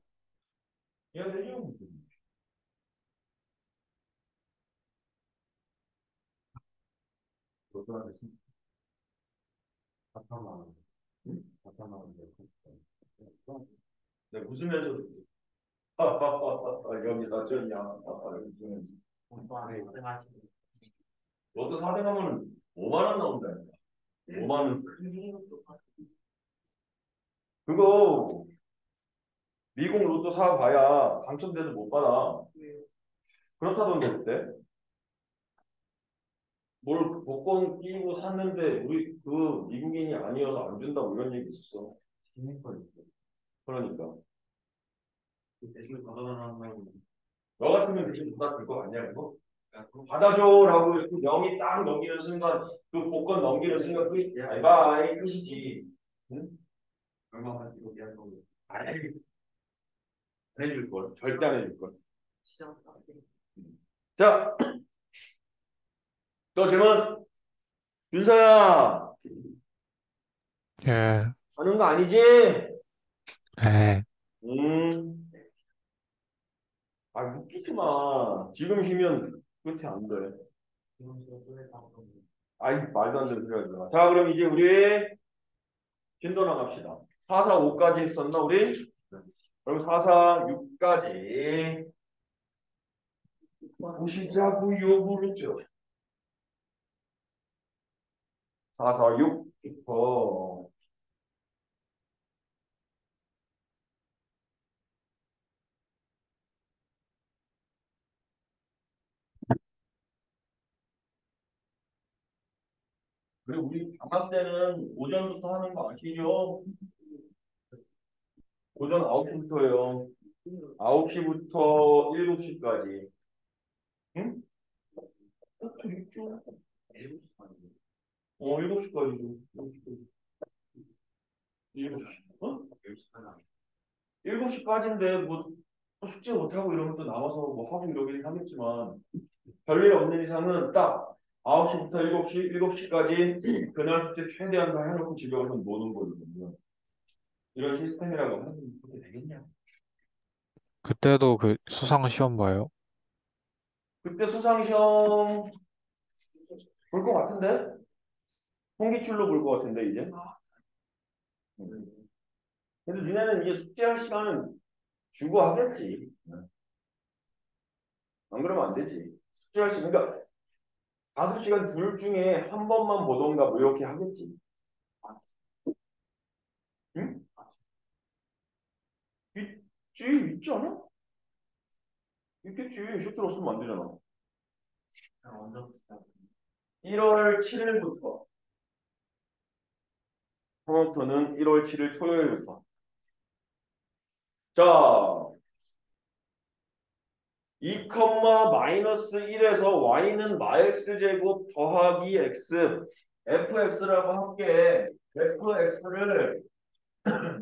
이해되죠? 응? 네, 웃으면서 여기 사촌이야. 여기 웃으면서. 너도 4대 가면 5만 원 나온다니까. 5만 원. 그거 미국 로또 사봐야 당첨돼도 못 받아. 그렇다던데 그때. 뭘 복권 끼고 샀는데 우리 그 미국인이 아니어서 안 준다고 이런 얘기 있었어. 그러니까 대신 받아달라는 말 너 같으면 대신 받아줄 거 아니야 이거? 받아줘라고 이렇게 명이 딱 넘기는 순간 그 복권 넘기는 순간 끝이 바이바이 끝이지. 응? 얼마 가지고 계약 거고 아이 안 해줄 걸 절대 안 해줄 걸. 시장 자, 또 질문. 윤서야 예, 하는 거 아니지? 예, 음. 아 웃기지 마. 지금 쉬면 그렇지 안 돼. 이런 식으로 또 방금 아이 말도 안 되는 소리 하지 마. 자 그럼 이제 우리 진도 나갑시다. 4, 4, 5까지 했었나 우리? 그럼 4, 4, 6까지 보시자고요. 그랬죠. 4, 4, 6부터 그리고 우리 방학 때는 오전부터 하는 거 아시죠? 오전 9시부터요. 9시부터 7시까지. 응? 또 있죠. 7시 어, 7시까지도. 7시. 어? 10시까지 7시까지인데 뭐 숙제 못하고 이러면 또 남아서 뭐 하고 이러긴 하겠지만 별일 없는 이상은 딱 9시부터 7시, 7시까지 그날 숙제 최대한 다 해놓고 집에 와서 노는 거거든요. 이런 시스템이라고 하면 그렇게 되겠냐? 그때도 그 수상 시험 봐요? 그때 수상시험 볼 것 같은데? 통기출로 볼 것 같은데 이제? 음. 근데 니네는 이제 숙제할 시간은 주고 하겠지. 안 그러면 안 되지. 숙제할 시간, 그러니까 5시간 둘 중에 한 번만 보던가 뭐 이렇게 하겠지. 응? 있지 않아? 있겠지. 시프트 없으면 안 되잖아. 언제부터 1월 7일부터. 토론토는 1월 7일 토요일부터. 자, 2, 마이너스 1에서 y는 마x 제곱 더하기 x. fx라고 할게. fx를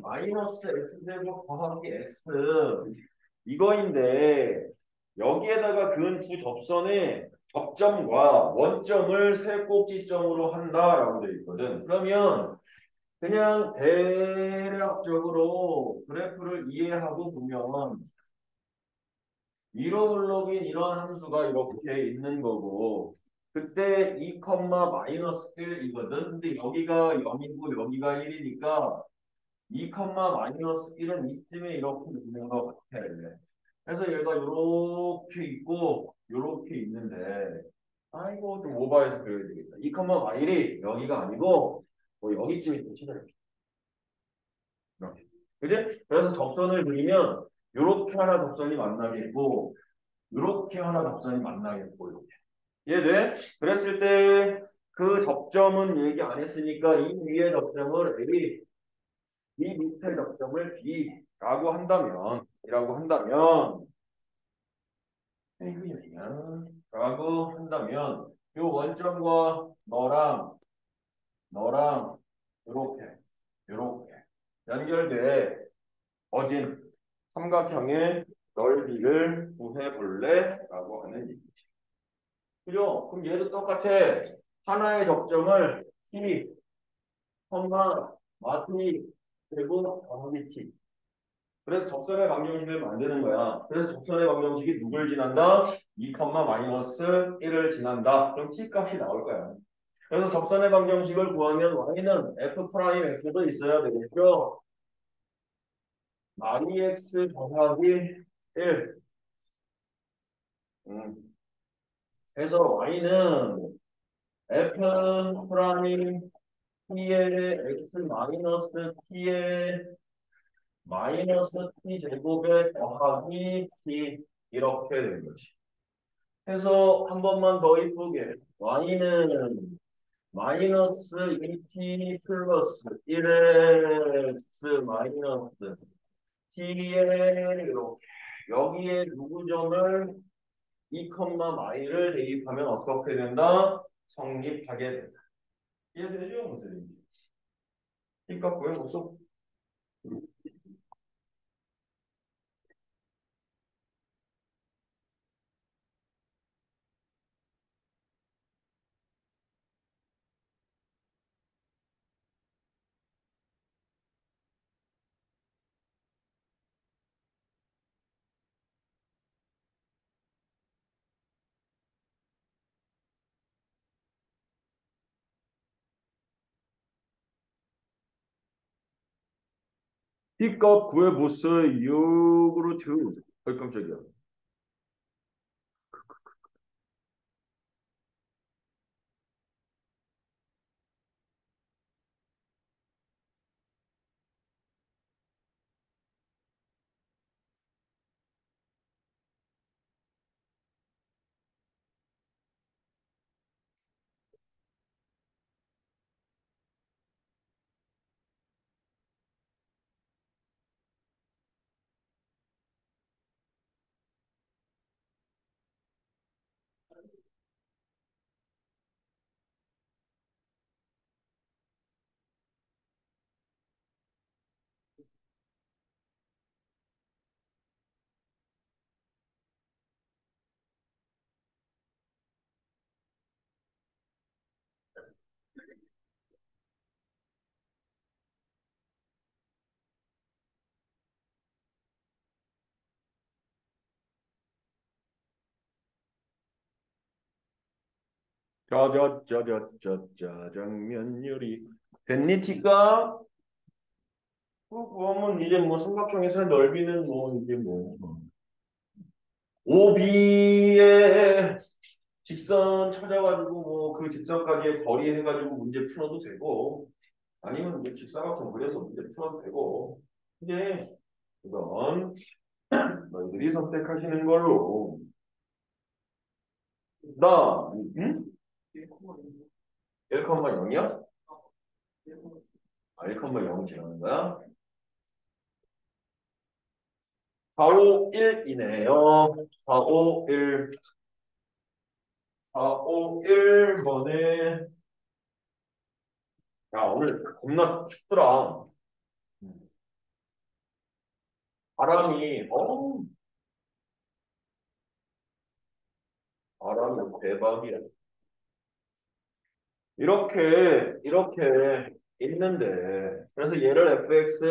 마이너스 x제곱 더하기 x. 이거인데, 여기에다가 그은 두 접선의 접점과 원점을 세 꼭지점으로 한다라고 되어 있거든. 그러면 그냥 대략적으로 그래프를 이해하고 보면 위로 블록인 이런 함수가 이렇게 있는 거고 그때 2, 마이너스 1이거든. 근데 여기가 0이고 여기가 1이니까 2, 마이너스 1은 이쯤에 이렇게 있는 것 같아. 그래서 얘가 이렇게 있고 이렇게 있는데 아이고 좀 오버해서 그려야 되겠다. 2, 마일이 여기가 아니고 뭐 여기쯤 있고 치자. 이렇게. 그지? 그래서 접선을 그리면 이렇게 하나 접선이 만나겠고 이렇게 하나 접선이 만나겠고 이렇게. 이해돼? 그랬을 때 그 접점은 얘기 안 했으니까 이 위의 접점을 A, 이 밑에 접점을 B라고 한다면 이라고 한다면 라고 한다면 이 원점과 너랑 이렇게 연결돼 어진 삼각형의 넓이를 구해볼래? 라고 하는 얘기. 그죠? 그럼 얘도 똑같아. 하나의 접점을 T, 마트 그리고 더하기 T. 그래서 접선의 방정식을 만드는 거야. 그래서 접선의 방정식이 누굴 지난다? 2, 마이너스 1을 지난다. 그럼 t 값이 나올 거야. 그래서 접선의 방정식을 구하면 y는 f 프라임 x도 있어야 되겠죠? REX 더하기 1. 그래서 y는 f 프라임 t의 x 마이너스 t의 마이너스 t 제곱에 더하기 t 이렇게 되는 거지. 해서 한 번만 더 이쁘게 y는 마이너스 2t 플러스 1x 마이너스 t에 이렇게 여기에 누구점을 2, y를 대입하면 어떻게 된다? 성립하게 된다. 이해되죠? 무슨 그러니까 왜 무슨 T값 구해보세요. 6루트. 어이 깜짝이야. 짜장면 요리. 됐니, 티가? 그러면 이제 뭐 삼각형에서 넓이는 뭐 이제 뭐 OB의 직선 찾아가지고 뭐 그 직선까지의 거리 해가지고 문제 풀어도 되고 아니면 이제 직사각형 그려서 문제 풀어도 되고 이제 이건 너희들이 선택하시는 걸로. 나 응? 1,0이야? 1,0 지나는 거야? 451이네요. 451. 451번에 야 오늘 겁나 춥더라. 바람이 바람이 대박이야. 이렇게 있는데 그래서 얘를 fx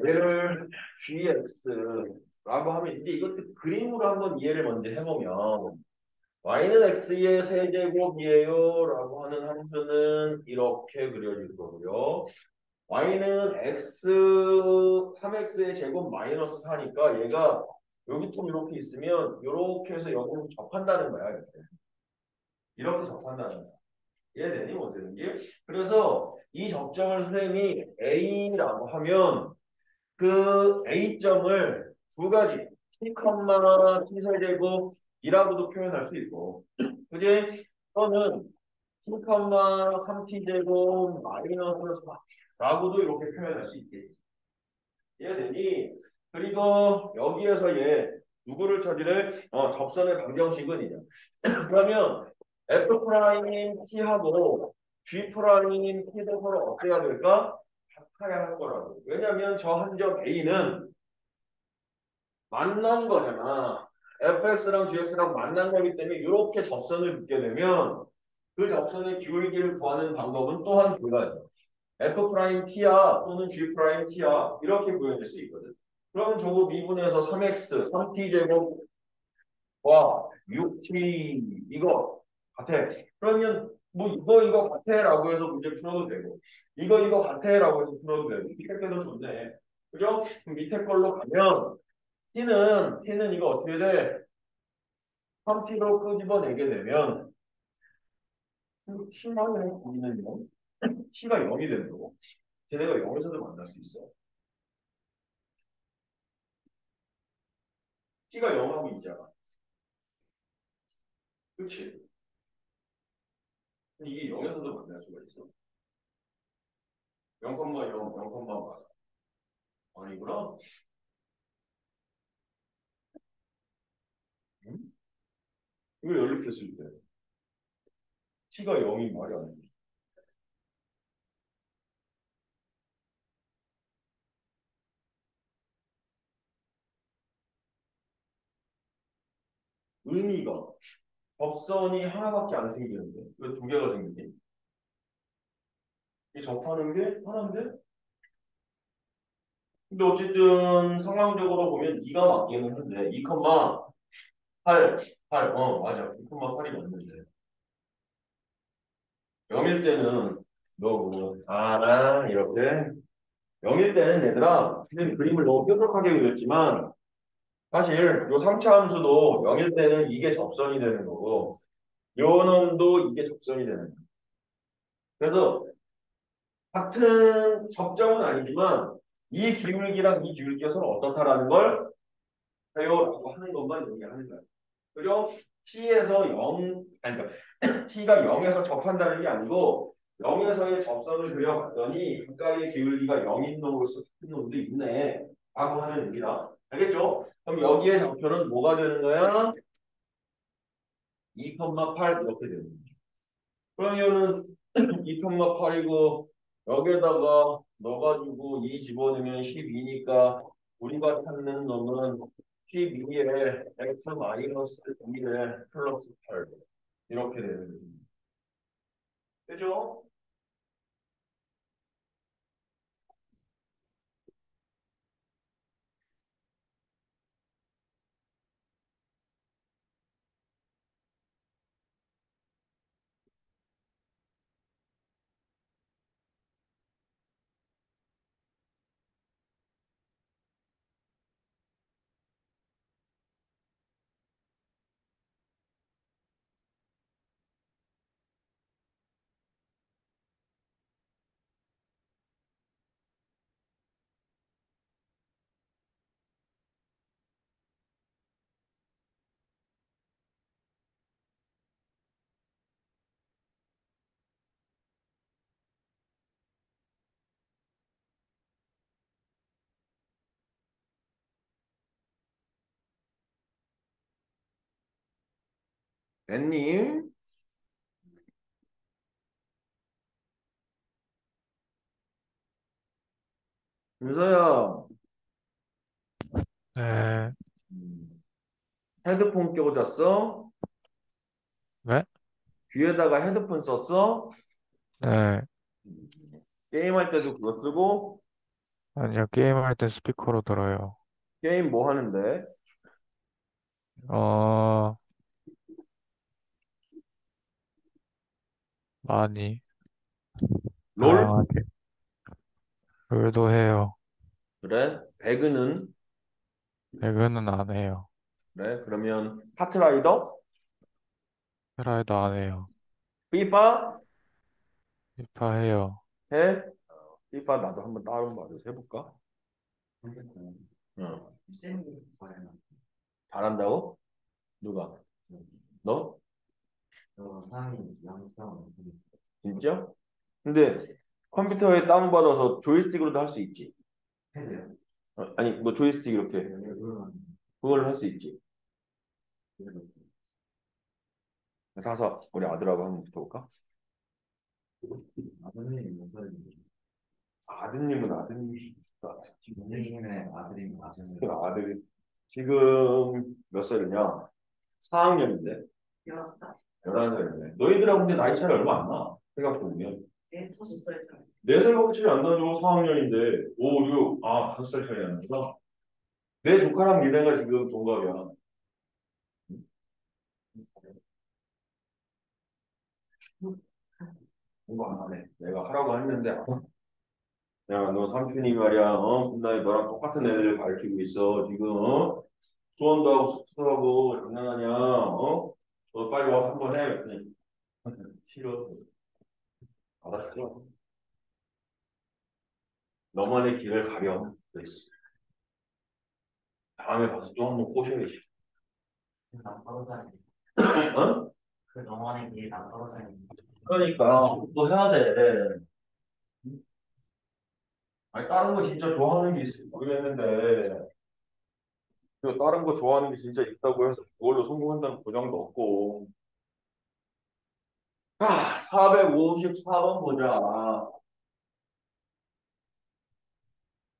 얘를 gx라고 하면 이제 이것도 그림으로 한번 이해를 먼저 해보면 y는 x의 세제곱이에요 라고 하는 함수는 이렇게 그려질 거고요. y는 x 3x의 제곱 마이너스 4니까 얘가 여기 좀 이렇게 있으면 이렇게 해서 여기로 접한다는 거야. 이렇게 접한다는 거야. 이해되니? 못 되는지? 그래서 이 접점을 선생님이 A라고 하면 그 A점을 두 가지 T, T 세제곱이라고도 표현할 수 있고 그지? 또는 T, 3T제곱 마이너스 4라고도 이렇게 표현할 수 있겠지. 이해되니? 그리고 여기에서 얘 누구를 찾으래? 접선의 방정식은 이냐. 그러면 F 프라임 T하고 G 프라임 T도 서로 어때야 될까? 같아야 할 거라고. 왜냐면 저 한 점 A는 만난 거잖아. fx랑 gx랑 만난 거기 때문에 이렇게 접선을 붙게 되면 그 접선의 기울기를 구하는 방법은 또한 두 가지. f 프라임 t야 또는 g 프라임 t야 이렇게 구해낼 수 있거든. 그러면 저거 미분에서 3x, 3t 제곱과 6t 이거 같아. 그러면 뭐 이거 같아라고 해서 문제 풀어도 되고 이거 같아라고 해서 풀어도 되고 밑에 게도 좋네. 그죠? 그럼 밑에 걸로 가면 t는 이거 어떻게 돼? 3t로 끄집어내게 되면 t만을 우리는 0? t가 0이 된다고? 걔네가 0에서도 만날 수 있어. t가 0하고 있잖아. 그치? 이게 0에서도 만날 수가 있어. 0,0, 0,4. 아니구나. 응? 이거 연립했을 때 t가 0이 말이 안 돼. 의미가 접선이 하나밖에 안 생기는데 왜 두 개가 생기지? 이 접하는 게 하나인데? 근데 어쨌든 상황적으로 보면 2가 맞기는 한데 2,8 맞아. 2,8이 맞는데 0일 때는 너고 이렇게 0일 때는 얘들아, 지금 그림을 너무 뾰족하게 그렸지만 사실 요 3차 함수도 0일 때는 이게 접선이 되는 거고 요 놈도 이게 접선이 되는 거예요. 그래서 같은 접점은 아니지만 이 기울기랑 이 기울기가 서로 어떻다라는 걸 해요라고 하는 것만 얘기하는 거예요. 그리고 t에서 0, 아니 그러니까 t가 0에서 접한다는 게 아니고 0에서의 접선을 그려봤더니 가까이의 기울기가 0인 놈으로서 같은 놈도 있네 라고 하는 의미다. 알겠죠? 그럼 여기에 좌표는 뭐가 되는 거야? 2,8 이렇게 되는 거죠. 그럼 이거는 2,8이고 여기에다가 넣어가지고 2 집어넣으면 12니까 우리가 찾는 놈은 12에 x 마이너스 2에 플러스 8 이렇게 되는 거죠. 그죠? 벤님, 윤서야, 네, 헤드폰 끼고 잤어? 네? 귀에다가 헤드폰 썼어? 네. 게임할 때도 그거 쓰고? 아니요, 게임할 때 스피커로 들어요. 게임 뭐 하는데? 어, 많이, 롤? 다양하게. 롤도 해요. 그래? 배그는? 배그는 안 해요. 그래? 그러면 카트라이더? 트라이도 안 해요. 피파? 피파 해요. 해? 피파 나도 한번 다운받아서 해볼까? 응. 쌤이 잘해요. 잘한다고? 누가? 너? 저 사람이 양성 진짜? 근데 컴퓨터에 다운받아서 조이스틱으로도 할 수 있지. 해야 아니 뭐 조이스틱 이렇게 돼요. 그걸 할 수 있지. 사서 우리 아들하고 한번 붙어볼까? 아드님이 몇 살인데? 아드님은 아드님이 선생님의 아들이 아드님. 아들이 지금 몇 살이냐? 4학년인데 11살. 11살이네. 너희들하고 근데 나이 차이 얼마 안 나. 생각해보면 네, 5살 차이. 4살밖에 차이 안 나죠. 4학년인데 5, 6, 5살 차이 나는구나. 내 조카랑 니네가 지금 동갑이야. 공부 안 하네. 내가 하라고 했는데 야, 너 삼촌이 말이야, 군다에 너랑 똑같은 애들을 가르치고 있어. 지금, 수원도 하고 숙소도 하고 장난하냐, 너 빨리 와서 한번 해. 그랬더니, 싫어. 알았어. 너만의 길을 가렴. 그랬어. 다음에 가서 또 한번 꼬셔야지. 나 서른 살이. 어? 그 영원의 길이 나 서른 살이. 그러니까, 또 해야 돼. 아니, 다른 거 진짜 좋아하는 게 있을지 모르겠는데, 그 다른 거 좋아하는 게 진짜 있다고 해서 그걸로 성공한다는 보장도 없고. 454번 보자.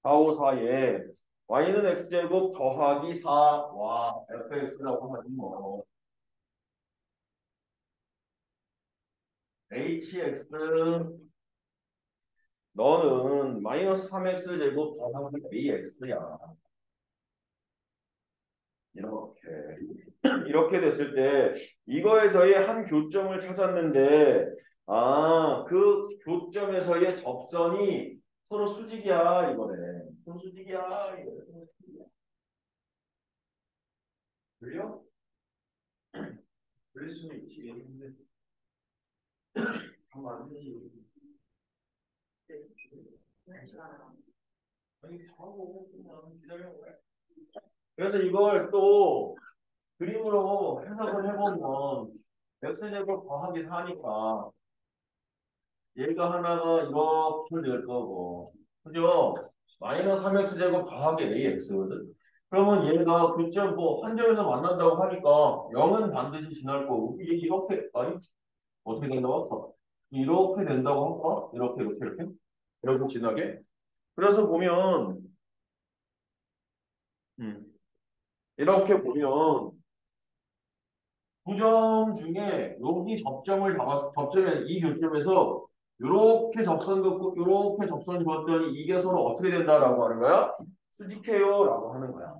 454에 y는 x제곱 더하기 4와 fx라고 하지 뭐. hx 너는 마이너스 3x 제곱 더하기 ax야. 이렇게 이렇게 됐을 때 이거에서의 한 교점을 찾았는데 그 교점에서의 접선이 서로 수직이야 이거네. 서로 수직이야 이거네. 서로 수직이야. 들려? 들릴 수는 있지. 근데 한번 안 되지. 아니 하고 그냥 기다려. 그래서 이걸 또 그림으로 해석을 해보면 x제곱 더하기 4니까 얘가 하나가 이렇게 될 거고 그죠? 마이너스 3x제곱 더하기 ax거든. 그러면 얘가 그점 뭐 한 점에서 만난다고 하니까 0은 반드시 지날 거고 이게 이렇게 아니 어떻게 된다고 할까? 이렇게 된다고 할까? 이렇게 지나게. 그래서 보면 음, 이렇게 보면 9점 중에 여기 접점을 잡았 접점에 이 교점에서 요렇게 접선 긋고 요렇게 접선 그었더니 이게 서로 어떻게 된다라고 하는 거야? 수직해요라고 하는 거야.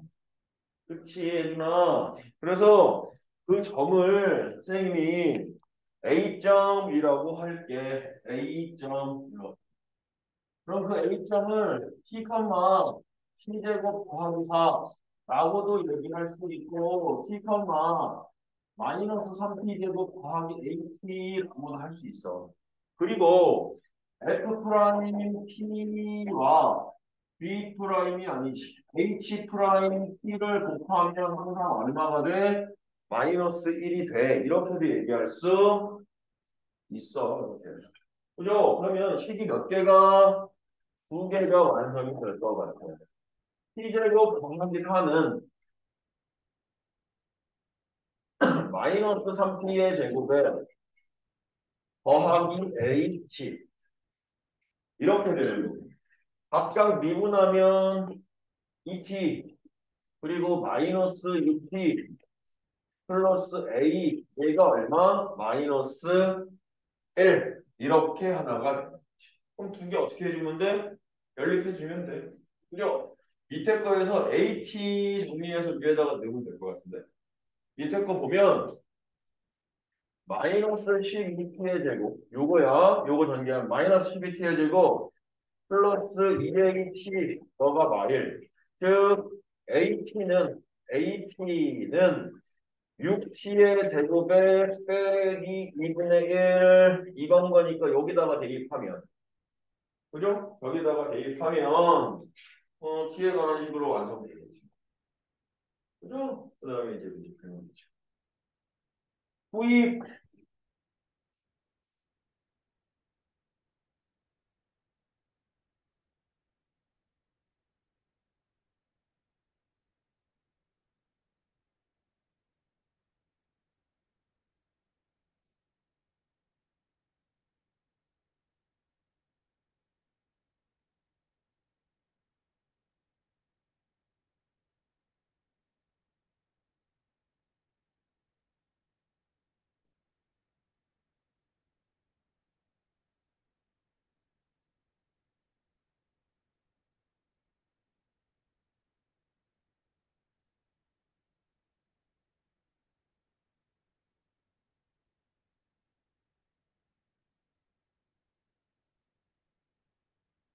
그렇지, 얘들아. 그래서 그 점을 선생님이 A점이라고 할게. A점. 그럼 그 A점을 T, T제곱 더하기 4라고도 얘기할 수 있고 T, 마이너스 3t제곱 더하기 AT라고도 할 수 있어. 그리고 F 프라임 T와 B 프라임이 아니지. H 프라임 T를 곱하면 항상 얼마가 돼? 마이너스 1이 돼. 이렇게도 얘기할 수 있어. 이렇게. 그죠? 그러면 식이 몇 개가? 두 개가 완성이 될 것 같아요. T제곱 더하기 4는 마이너스 3t의 제곱에 더하기 H 이렇게 되는 거예요. 각각 미분하면 2t 그리고 마이너스 6t 플러스 A 얘가 얼마? 마이너스 1 이렇게 하나가 됩니다. 그럼 두 개 어떻게 해주면 돼? 연립해주면 돼. 그죠? 밑에 거에서 AT 정리해서 위에다가 넣으면 될 것 같은데 밑에 거 보면 마이너스 12t의 제곱 요거야 요거 전개하면 마이너스 12t의 제곱 플러스 2AT 너가 말일 즉 AT는 6t의 제곱에 빼기 2분의 1 이건 거니까 여기다가 대입하면 그죠? 여기다가 대입하면 t에 관한 식으로 완성되겠죠. 그죠? 그 다음에 이제 문제 죠 후입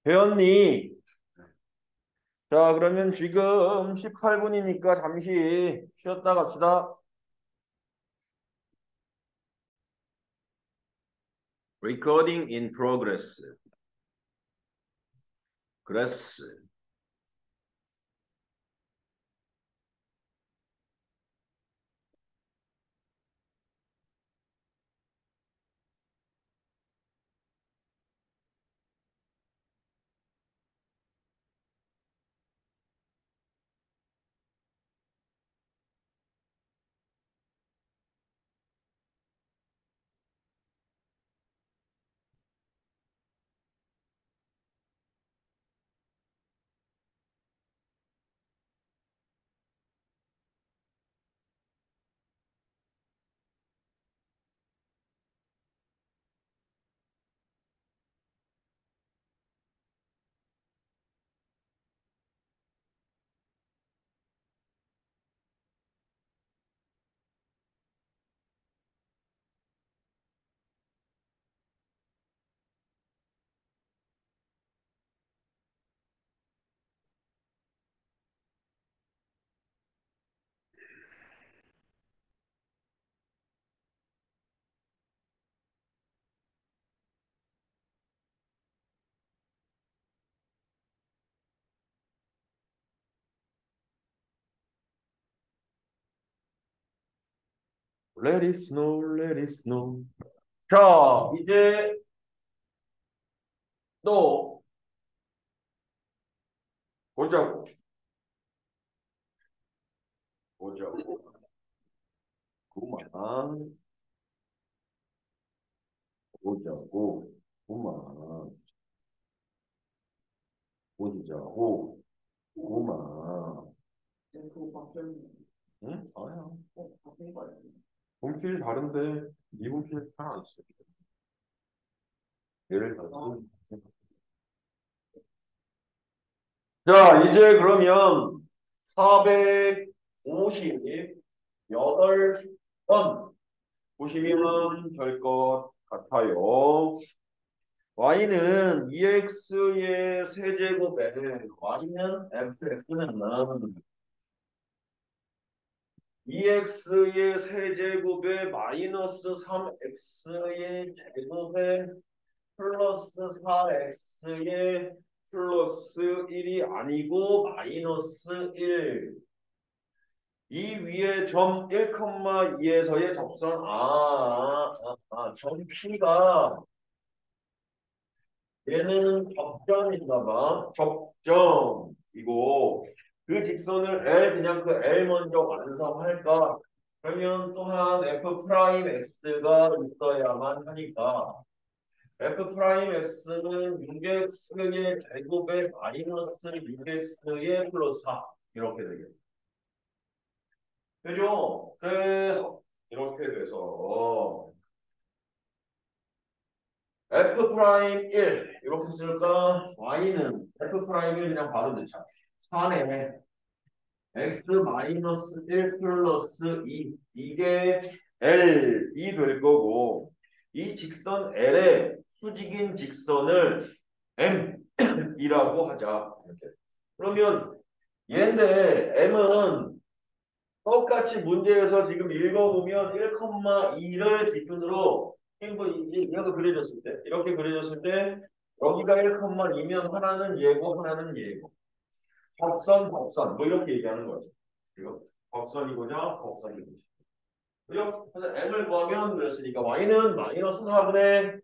배웠니? 자, 그러면 지금 18분이니까 잠시 쉬었다 갑시다. Recording in progress. 그레스. Let it snow, let it snow. 자, 이제 또 보자고. 보자고. 그만. 보자고. 그만. 보자고. 그만. 그거 바뀌었네. 응? 아니야. 바뀐 거예요. 분필 다른데 미분필 잘안 써. 예를 들어서. 자, 이제 그러면 458번 보시면 될 것 같아요. y는 2x의 세제곱에 y는 fx는 2x의 세제곱에 마이너스 3x의 제곱에 플러스 4x의 플러스 1이 아니고 마이너스 1. 이 위에 점 1,2에서의 접선 점 P가 얘는 접점인가 봐. 접점이고 그 직선을 L 그냥 그 L 먼저 완성할까? 그러면 또한 F 프라임 X가 있어야만 하니까 F 프라임 X는 6X의 제곱에 마이너스 6X의 플러스 4 이렇게 되겠죠. 그죠? 그래서 이렇게 돼서 F 프라임 1 이렇게 쓸까? Y는 F 프라임 1 그냥 바로 넣자. 4네. X 마이너스 1 플러스 2 이게 L이 될 거고 이 직선 L의 수직인 직선을 M이라고 하자. 이렇게. 그러면 얘인데 M은 똑같이 문제에서 지금 읽어보면 1,2를 기준으로 이렇게 그려졌을 때 이렇게 그려졌을 때 여기가 1,2면 하나는 예고 하나는 예고 법선 뭐 이렇게 얘기하는 거죠. 이거 법선이고자 법선이고자 그죠? 그래서 m을 구하면 그랬으니까 y는 마이너스 4분의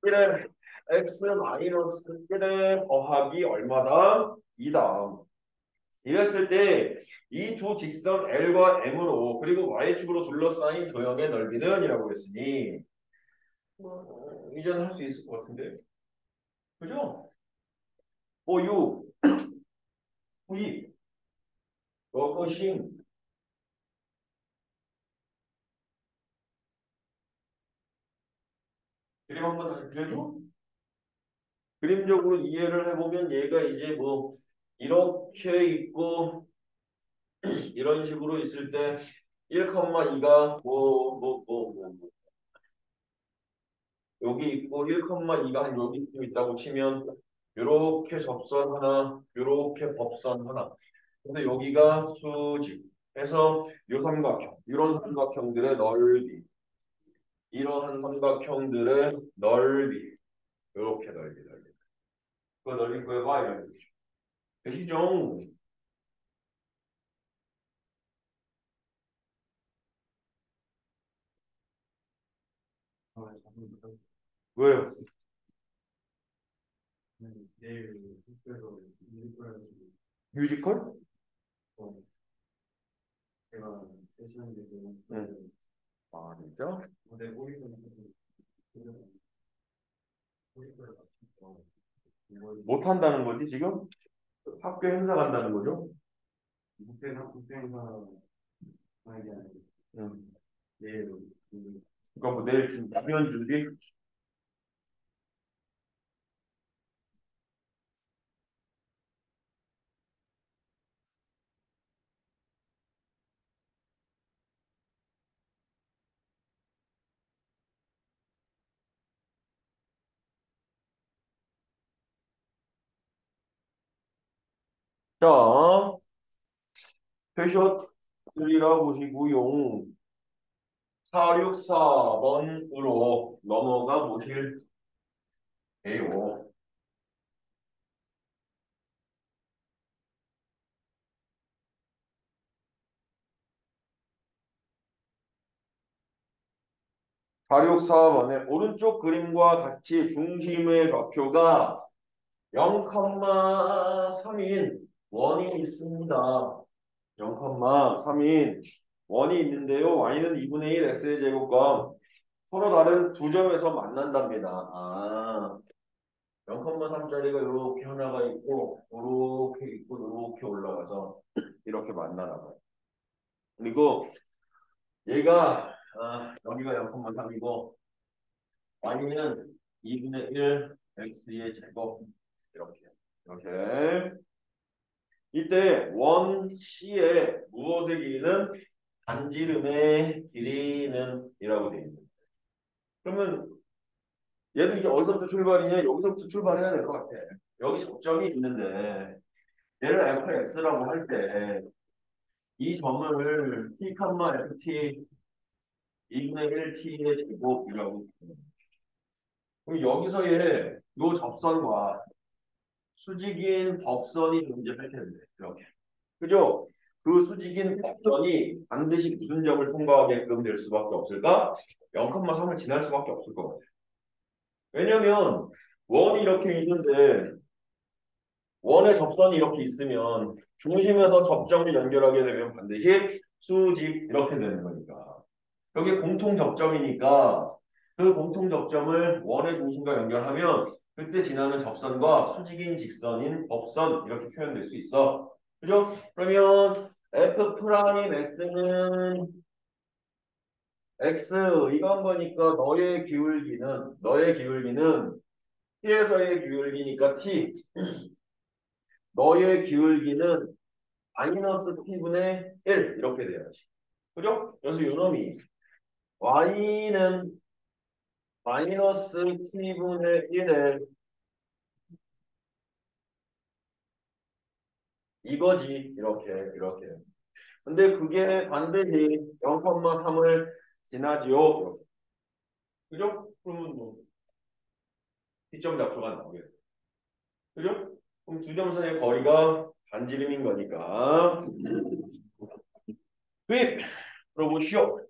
1에 x 마이너스 1에 더하기 얼마다? 2다. 이랬을 때 이 두 직선 L과 M으로 그리고 Y축으로 둘러싸인 도형의 넓이는 이라고 했으니 이제는 할 수 있을 것 같은데 그죠? 유, V, 러거싱 그림 한번 다시 그려줘? 그림적으로 이해를 해보면 얘가 이제 뭐 이렇게 있고 이런 식으로 있을 때 1,2가 여기 있고 1,2가 한 여기쯤 있다고 치면 요렇게 접선 하나, 요렇게 법선 하나. 근데 여기가 수직. 해서 요 삼각형, 이런 삼각형들의 넓이, 이러한 삼각형들의 넓이, 요렇게 넓이. 그 넓이 구해봐 이런 거죠. 되시죠? 왜요? 내일 숙제로 일부러 뮤지컬? 제가 3시간 되고 응. 아 진짜? 근데 오리는 오리를 못 한다는 거지 지금? 학교 행사 간다는 거죠? 국제행사 아니 응. 내일 그러니까 뭐 내일 지금 공연 준비? 자, 회샷들이라 보시고요. 464번으로 넘어가 보실게요. 46, 4번에 오른쪽 그림과 같이 중심의 좌표가 0,3인 원이 있습니다. 0,3인 원이 있는데요. y는 2분의 1 x의 제곱과 서로 다른 두 점에서 만난답니다. 0,3짜리가 이렇게 하나가 있고 이렇게 있고 이렇게 올라가서 이렇게 만나나 봐요. 그리고 얘가 여기가 0,3이고 y는 2분의 1 x의 제곱 이렇게 이때 원 C의 무엇의 길이는 반지름의 길이는 이라고 되어 있는. 그러면 얘도 이제 어디서부터 출발이냐? 여기서부터 출발해야 될 것 같아. 여기 접점이 있는데 얘를 fx라고 할 때 이 점을 t, ft 2분의 1t의 제곱이라고. 그럼 여기서의 요 접선과 수직인 법선이 존재할 텐데 이렇게. 그죠? 그 수직인 법선이 반드시 무슨 점을 통과하게끔 될 수밖에 없을까? 0,3을 지날 수밖에 없을 것 같아요. 왜냐면 원이 이렇게 있는데 원의 접선이 이렇게 있으면 중심에서 접점을 연결하게 되면 반드시 수직 이렇게 되는 거니까. 여기 공통 접점이니까 그 공통 접점을 원의 중심과 연결하면 그때 지나는 접선과 수직인 직선인 법선 이렇게 표현될 수 있어. 그죠? 그러면 f 프라임 x는 x 이거 한 거니까 너의 기울기는 t에서의 기울기니까 t 너의 기울기는 마이너스 t분의 1 이렇게 돼야지. 그죠? 그래서 요놈이 y는 마이너스 t분의 1에 이거지. 이렇게. 근데 그게 반드시 0,3을 지나지요. 그죠? 그러면 뭐 시점 좌표가 나오게. 그죠? 그럼 두 점 사이의 거리가 반지름인 거니까. 투입! 들어보시오.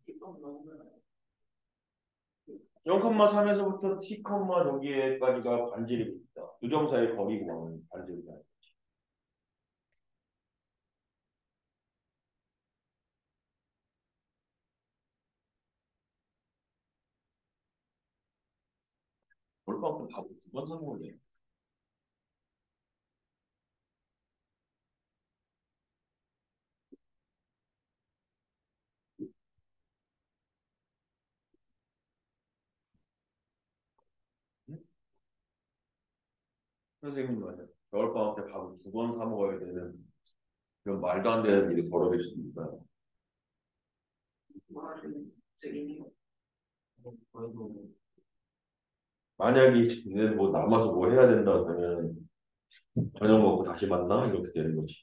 기껏 넣으면 0,3에서부터 t, 여기에까지가 반지름이 있다. 두 점 사이의 거리가 반지름이다. 볼만큼 답을 두번 성공해. 선생님 말이야. 겨울방학 때 밥을 두 번 사 먹어야 되는 그런 말도 안 되는 일이 벌어질 수도 있어요. 말은責任 그래도 만약에 얘네 뭐 남아서 뭐 해야 된다 그러면 저녁 먹고 다시 만나 이렇게 되는 거지.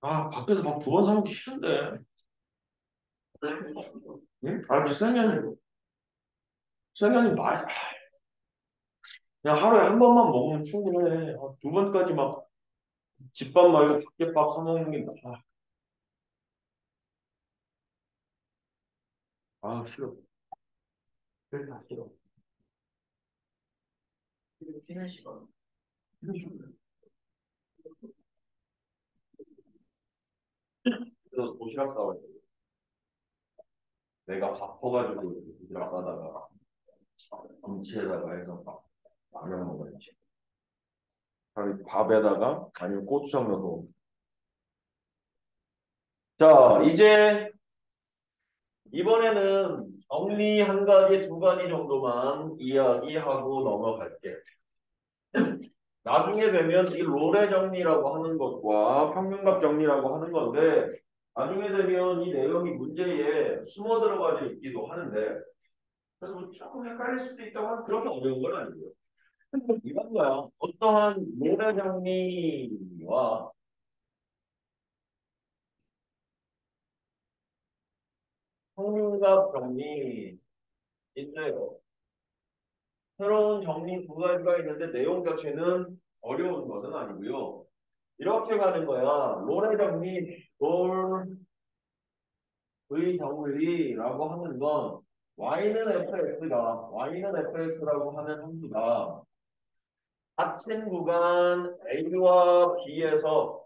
밖에서 밥 두 번 사 먹기 싫은데. 응? 비싼 게 아니고 그냥 하루에 한 번만 먹으면 충분해. 두 번까지 막 집밥 말고 밖에밥 사 먹는 게 싫어. 싫어. 쉬는 시간 도시락 싸와야 돼. 내가 바빠가지고 도시락 싸다가 김치에다가 해서 라면 먹어야지. 아니, 밥에다가 아니면 고추장 넣어서. 자, 이제 이번에는 정리 한 가지, 두 가지 정도만 이야기하고 넘어갈게. 나중에 되면 이 롤의 정리라고 하는 것과 평균값 정리라고 하는 건데 나중에 되면 이 내용이 문제에 숨어 들어가 있기도 하는데 그래서 뭐 조금 헷갈릴 수도 있다고 하면 그렇게 어려운 건 아니고요. 이건 거야. 어떠한 롤의 정리와 평균값 정리 있어요. 새로운 정리 두 가지가 있는데 내용 자체는 어려운 것은 아니고요. 이렇게 가는 거야. 롤의 정리, 롤의 정리라고 하는 건 y는 fx라고 하는 함수가 같은 구간 a와 ab에서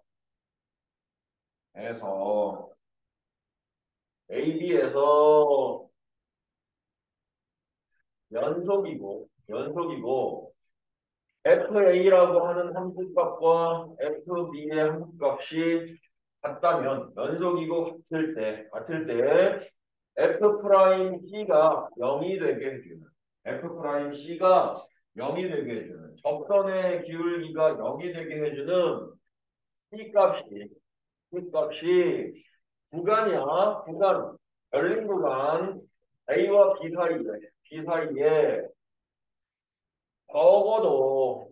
연속이고 FA라고 하는 함수값과 FB의 함수값이 같다면 연속이고 같을 때 F'C가 0이 되게 해주는 F'C가 0이 되게 해주는 접선의 기울기가 0이 되게 해주는 C값이 구간 열린 구간 A와 B 사이에 적어도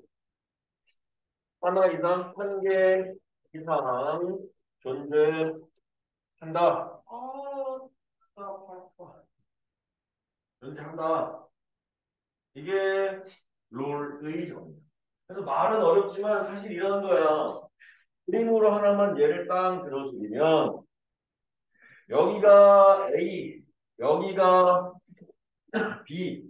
하나 이상 한 개 이상 존재한다. 존재한다. 이게 롤의 정의야. 그래서 말은 어렵지만 사실 이런 거야. 그림으로 하나만 예를 딱 들어주면 여기가 A, 여기가 B.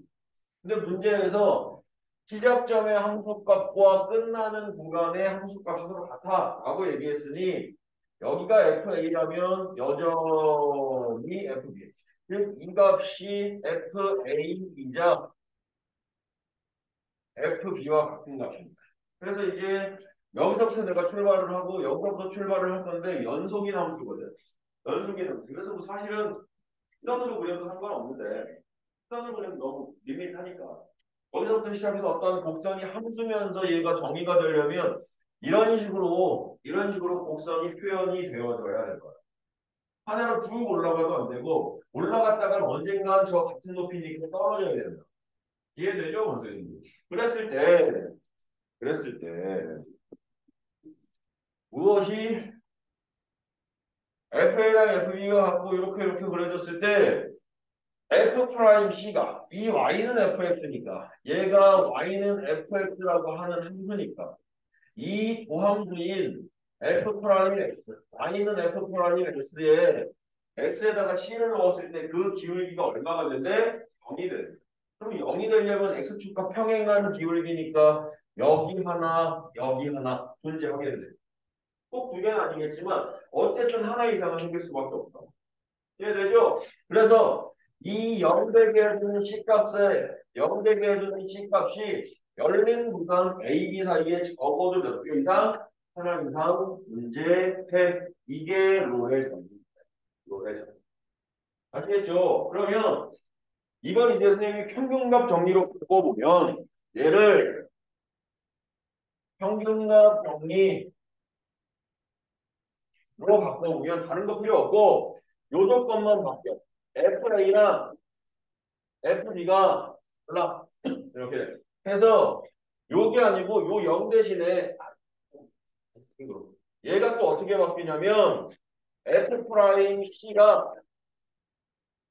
근데 문제에서 시작점의 함수값과 끝나는 구간의 함수값이 서로 같아 라고 얘기했으니 여기가 FA라면 여전히 FB. 즉 이 값이 FA이자 FB와 같은 값입니다. 그래서 이제 여기서부터 내가 출발을 하고 여기서부터 출발을 할 건데 연속인 함수거든. 연속인 함수. 그래서 뭐 사실은 수단으로 그려도 상관없는데 수단으로 그리면 너무 밋밋하니까 거기서부터 시작해서 어떤 곡선이 함수면서 얘가 정의가 되려면 이런 식으로 곡선이 표현이 되어져야 될 거야. 하나로 쭉 올라가도 안 되고 올라갔다가 언젠간 저 같은 높이니까 떨어져야 된다. 이해되죠, 원생님? 그랬을 때 무엇이 FA랑 FB가 갖고 이렇게 그려졌을 때 F'C가 이 Y는 FX니까 얘가 Y는 FX라고 하는 함수니까 이 도함수인 F'X Y는 F'X에 X에다가 C를 넣었을 때 그 기울기가 얼마가 된대? 0이 돼. 그럼 0이 되려면 X축과 평행하는 기울기니까 여기 하나 존재하게 돼. 꼭 두 개는 아니겠지만 어쨌든 하나 이상은 생길 수밖에 없다. 이해되죠? 그래서 이 0되게 해주는 C값이 열린 구간 A, B 사이에 적어도 몇 개 이상? 하나 이상 존재해. 이게 롤의 정의. 아시겠죠? 그러면 이건 이제 선생님이 평균값 정리로 바꿔보면 얘를 평균값 정리로 바꿔보면 다른 거 필요 없고 요 조건만 바뀌어. FA랑 FB가 몰라 이렇게 해서 요게 아니고 요 0 대신에 얘가 또 어떻게 바뀌냐면 F'C가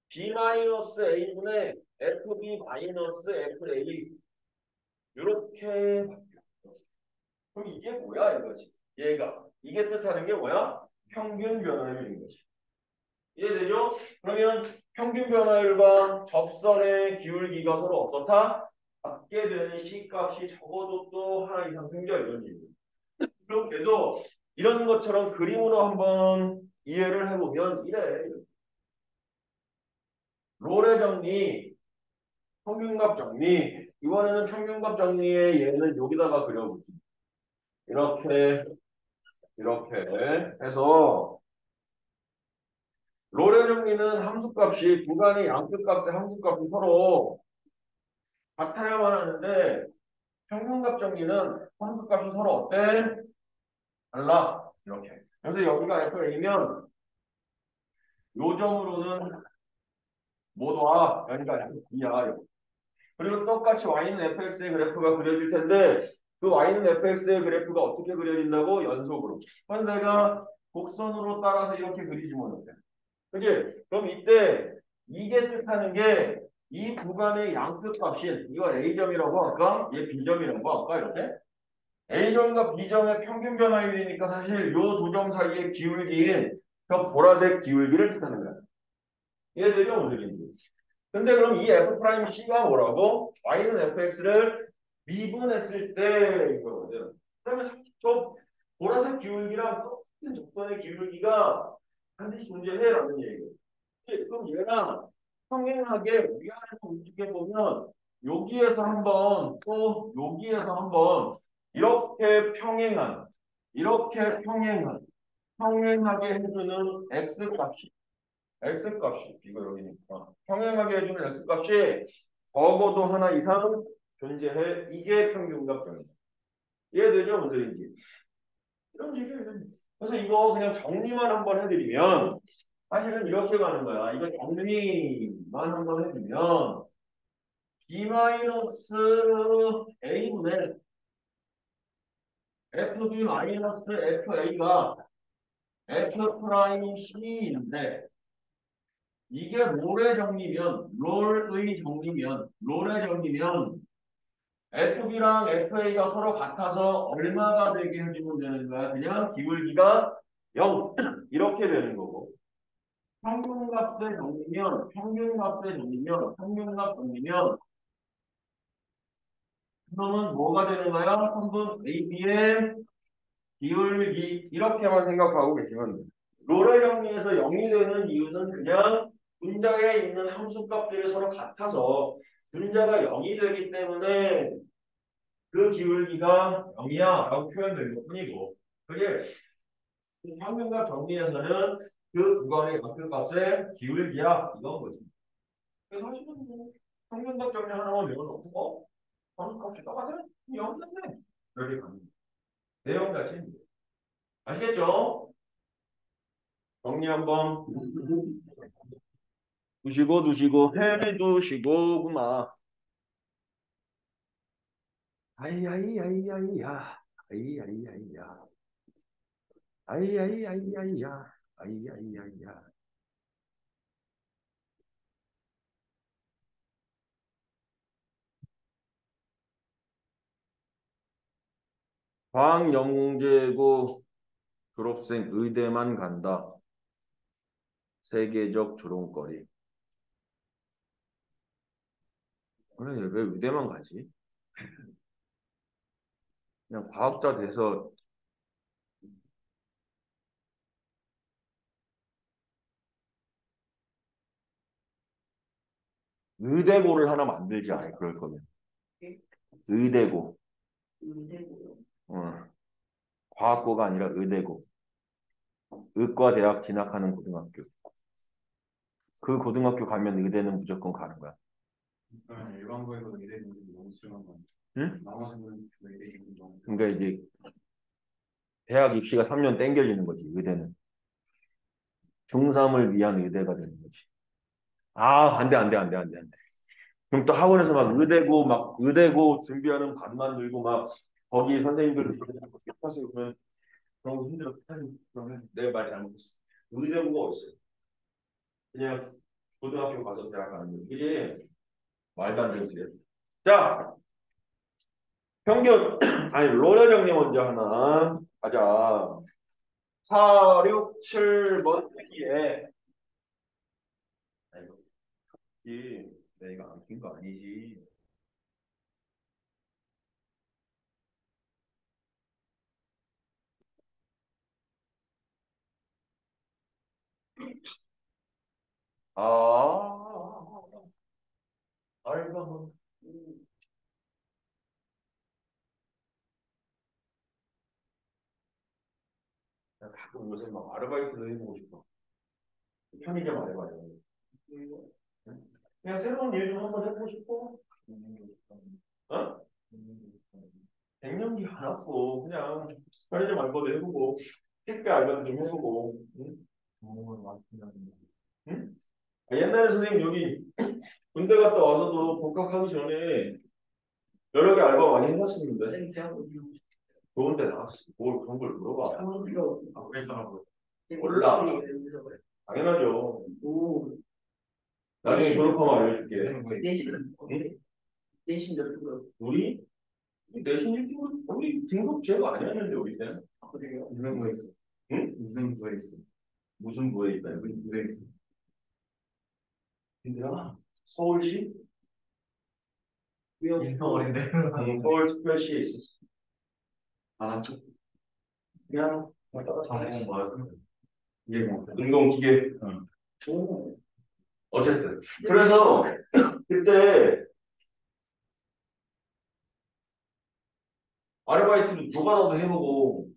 B-A분의 FB-FA 이렇게 바뀌어. 그럼 이게 뭐야 이거지? 이게 뜻하는 게 뭐야? 평균 변화율인 거지. 이해되죠? 그러면 평균 변화율과 접선의 기울기가 서로 어떻다? 같게 되는 C값이 적어도 또 하나 이상 생겨 이런 얘기. 그럼 걔도 이런 것처럼 그림으로 한번 이해를 해보면 이래. 롤의 정리, 평균값 정리. 이번에는 평균값 정리의 얘는 여기다가 그려보기. 이렇게 해서 롤의 정리는 함수값이 구간의 양끝값의 함수값이 서로 같아야만 하는데 평균값 정리는 함수값이 서로 어때? 달라. 이렇게. 그래서 여기가 FA면 요 점으로는 모두와 여기가 B야. 그리고 똑같이 Y는 fx의 그래프가 그려질 텐데 그 Y는 fx의 그래프가 어떻게 그려진다고? 연속으로. 현재가 곡선으로 따라서 이렇게 그리지면 어때? 그지? 그럼 이때 이게 뜻하는 게 이 구간의 양끝값인 이거 A점이라고 할까? 얘 B점이라고 할까? 이렇게? A점과 B점의 평균 변화율이니까 사실 요 두 점 사이의 기울기인 저 보라색 기울기를 뜻하는 거야. 이해되죠? 무슨 얘기인지. 근데 그럼 이 F'C가 뭐라고? Y는 fx를 미분했을 때 이거거든. 그러면 저 보라색 기울기랑 똑같은 적선의 기울기가 반드시 존재해라는 얘기예요. 그럼 얘랑 평행하게 위아래로 움직여 보면 여기에서 한번 또 여기에서 한번 이렇게 평행하게 해주는 x값이 이거 여기니까 평행하게 해주는 x값이 적어도 하나 이상 존재해. 이게 평균값입니다. 이해되죠? 무슨 얘기인지. 이런 얘기예요. 그래서 이거 그냥 정리만 한번 해드리면 사실은 이렇게 가는 거야. 이거 정리만 한번 해주면 B-A분의 FB-FA가 F'C인데 이게 롤의 정리면 FB랑 FA가 서로 같아서 얼마가 되게 해주면 되는 거야? 그냥 기울기가 0 이렇게 되는 거고 평균값 정리면 그러면 뭐가 되는 거야? 한분 AB의 기울기 이렇게만 생각하고 계시면 돼요. 롤의 정리에서 0이 되는 이유는 그냥 분자에 있는 함수값들이 서로 같아서 분자가 0이 되기 때문에 그 기울기가 0이야 라고 표현되는 것 뿐이고 그게 평균값 정리에서는 그 구간의 양표값의 기울기야 이건 거지. 그래서 사실은 뭐 평균값 정리 하나만 외워놓고 함수값이 똑같아? 0인데 이렇게 가는 거야. 내용 자체는 아시겠죠? 정리 한번 두시고 해리 두시고구마 아이아이아이아이야 아이아이아이야 아이아이아이아이야 아이아이아이야 과학영재고 졸업생 의대만 간다. 세계적 조롱거리. 그래, 왜 의대만 가지? 그냥 과학자 돼서 의대고를 하나 만들지 아예 그럴 거면. 의대고. 의대고요. 과학고가 아니라 의대고. 의과대학 진학하는 고등학교. 그 고등학교 가면 의대는 무조건 가는 거야. 일반고에서 의대 공부 너무 싫어한 거 응? 나머지는 의대 공부 너무 그러니까 이제 대학 입시가 3년 땡겨지는 거지 의대는. 중3을 위한 의대가 되는 거지. 아, 안 돼. 그럼 또 학원에서 막 의대고 준비하는 반만 들고 막 거기 선생님들 하세요. 그러면 그런 거 힘들어. 그러면 내가 말 잘못했어. 의대고가 어딨어요? 그냥 고등학교 가서 대학 가는 거. 이게 말도 안 되는 소리야. 자, 평균 아니 로레 정리 먼저 하나 가자. 4, 6, 7번 얘기에 아이고 이 내가 안 낀 거 아니지. 그럼 요새 막 아르바이트도 해보고 싶어. 편의점 알바요. 그냥 새로운 일 좀 한번 해보고 싶어. 어? 갱년기 안 왔고 그냥 편의점 알바도 해보고 택배 알바도 좀 해보고. 응? 응? 옛날에 선생님 여기 군대 갔다 와서도 복학하기 전에 여러 개 알바 많이 해봤었는데 선생님 대학원 이용 좋은 데 나왔어. 뭘 그런 걸 물어봐. 아무 필요 없고 아, 그래서 몰라. 그래서 그래. 당연하죠. 오 나중에 내신 졸업하면 알려줄게. 내신은 응? 내신 몇 등? 우리 내신 1등급 우리 등급 제가 아니었는데 우리 때는. 아 그래요? 무슨 부에 있어? 응? 무슨 부에 있어? 무슨 부에 있다. 무슨 부에 있어? 힘들어? 서울시? 인터월인데. 서울특별시에 있었어. 아, 그냥 전공 뭐야? 이게 뭐? 인공기계. 오 어쨌든 그래서 그때 아르바이트를 노가다도 해보고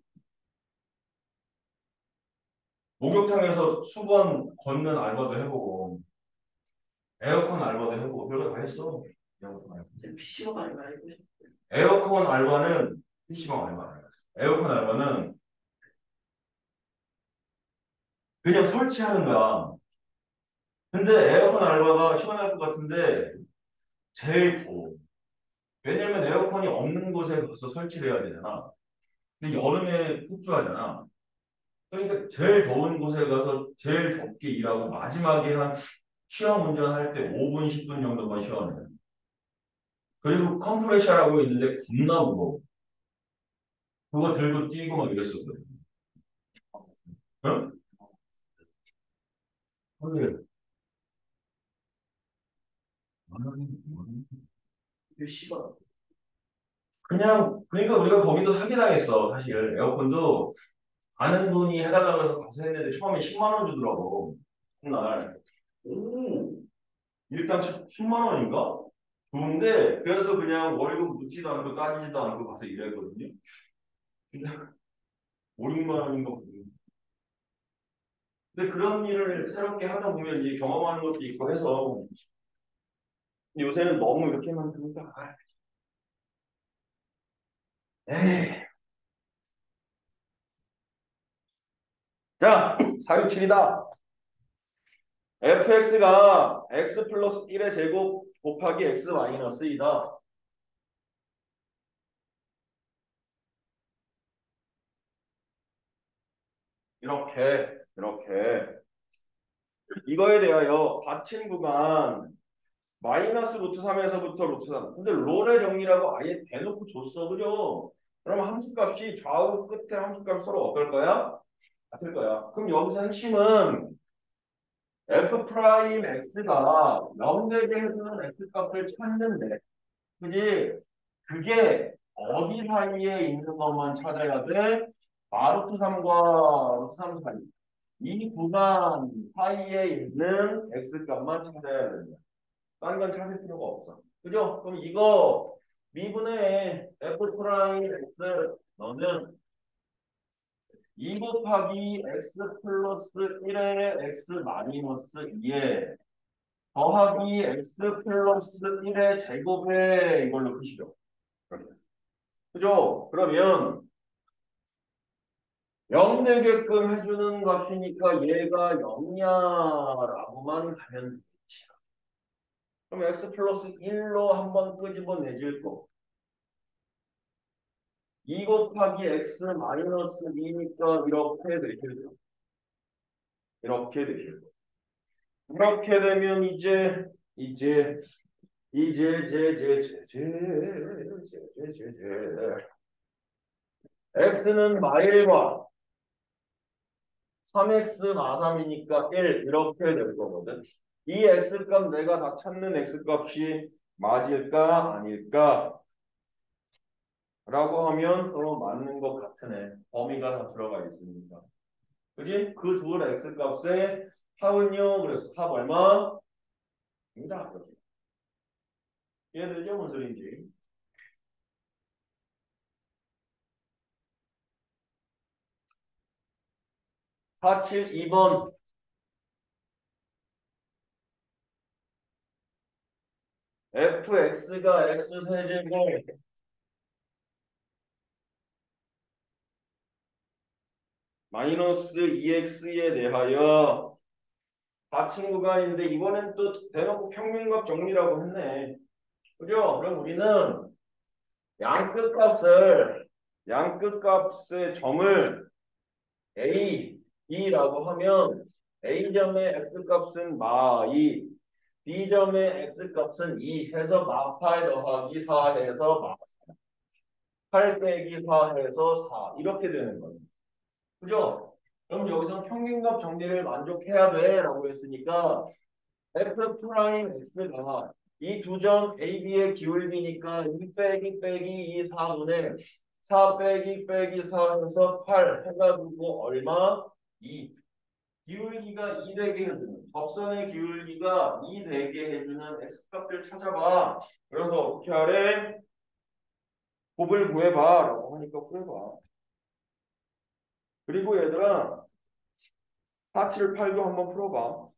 목욕탕에서 수건 걷는 알바도 해보고 에어컨 알바도 해보고 별거 다 했어. PC방 알바 해고 싶어요. 에어컨 알바는 PC방 알바 아니야. 에어컨 알바는 그냥 설치하는 거야. 근데 에어컨 알바가 시원할 것 같은데 제일 더워. 왜냐면 에어컨이 없는 곳에 가서 설치를 해야 되잖아. 근데 여름에 폭주하잖아. 그러니까 제일 더운 곳에 가서 제일 덥게 일하고 마지막에 한 시험 운전할 때 5분, 10분 정도만 시원해. 그리고 컴프레셔라고 있는데 겁나 무거워. 그거 들고 뛰고 막 이랬었거든. 응? 근데 PC방 그냥 그러니까 우리가 거기도 사기당했어. 사실 에어컨도 아는 분이 해달라고 해서 가서 했는데 처음에 10만 원 주더라고. 그날. 오, 일당 10만 원인가? 좋은데 그래서 그냥 월급 묻지도 않고 따지지도 않고 가서 일했거든요. 근데 5, 6만 원인가 보네. 근데 그런 일을 새롭게 하다 보면 이제 경험하는 것도 있고 해서 요새는 너무 이렇게만 하니까 에이. 자, 467이다. fx가 x 플러스 1의 제곱 곱하기 x 마이너스 2다. 이렇게 이거에 대하여 받침 구간 마이너스 루트 3에서부터 루트 3. 근데 롤의 정리라고 아예 대놓고 줬어. 그죠? 그럼 함수값이 좌우 끝에 함수값 서로 어떨 거야? 같을 거야. 그럼 여기서 핵심은 f 프라임 x가 0되게 해주는 x 값을 찾는데 그지? 그게 어디 사이에 있는 것만 찾아야 돼? 마루트 3과 루트 3 사이. 이 구간 사이에 있는 x 값만 찾아야 된다. 다른 건 찾을 필요가 없어. 그죠? 그럼 이거 미분의 f 프라임 x 너는 2 곱하기 x 플러스 1의 x 마이너스 2에 더하기 x 플러스 1의 제곱에 이걸로 푸시죠. 그죠? 그러면 0 되게끔 해주는 것이니까 얘가 0이야라고만 가면 되지. 그럼 x 플러스 1로 한번 끄집어내질 거. 2 곱하기 x 마이너스 2니까 이렇게 되실 거. 이렇게 되실 거. 이렇게 되면 이제 x는 마일과 3x 마3이니까 1 이렇게 될 거거든. 이 x값 내가 다 찾는 x값이 맞을까 아닐까 라고 하면 맞는 것 같으네. 범위가 다 들어가 있으니까. 그지? 그 두 x값의 합은요. 그래서 합 얼마? 입니다. 그렇지. 이해되죠? 무슨 소리인지. 472번. fx가 x세제곱 마이너스 2x에 대하여 다친 구간인데 이번엔 또 대놓고 평균값 정리라고 했네. 그죠? 그럼 우리는 양끝값의 점을 A, B라고 하면 A점의 x값은 마2, B점의 x값은 2 해서 마8 더하기 4 해서 마4, 8 빼기 4 해서 4 이렇게 되는 거예요. 그죠? 그럼 여기서 평균값 정리를 만족해야 돼 라고 했으니까 f 프라임 x가 이 두 점 A, B의 기울기니까 2 빼기 빼기 2 4분의 4 빼기 빼기 4 해서 8 해가지고 얼마? 2. 기울기가 2 되게 해주는 접선의 기울기가 2 되게 해주는 x값을 찾아봐. 그래서 어떻게 하래? 곱을 구해봐 라고 하니까 구해봐. 그리고 얘들아 4, 7, 8도 한번 풀어봐.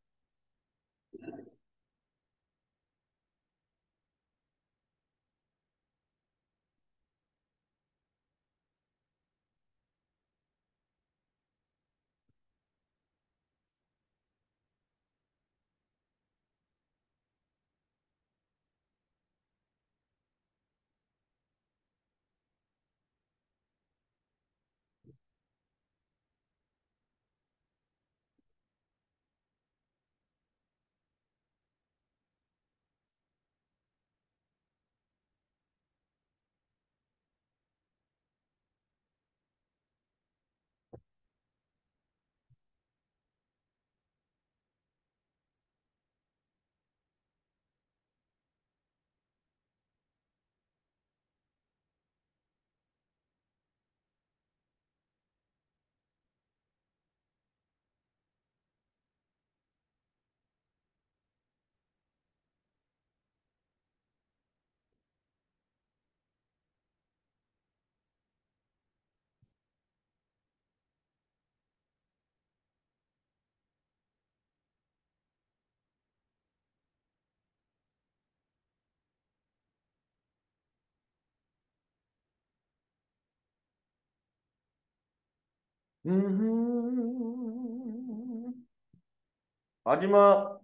마지막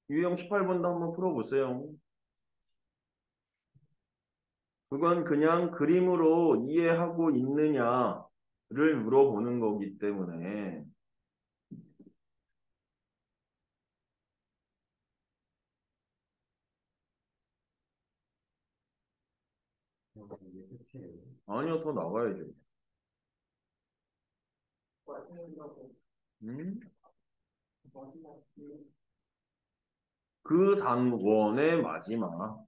유형 18번도 한번 풀어보세요. 그건 그냥 그림으로 이해하고 있느냐를 물어보는 거기 때문에 이게 끝이에요. 아니요 더 나가야죠. 마지막으로 음? 마지막 그 단원의 마지막.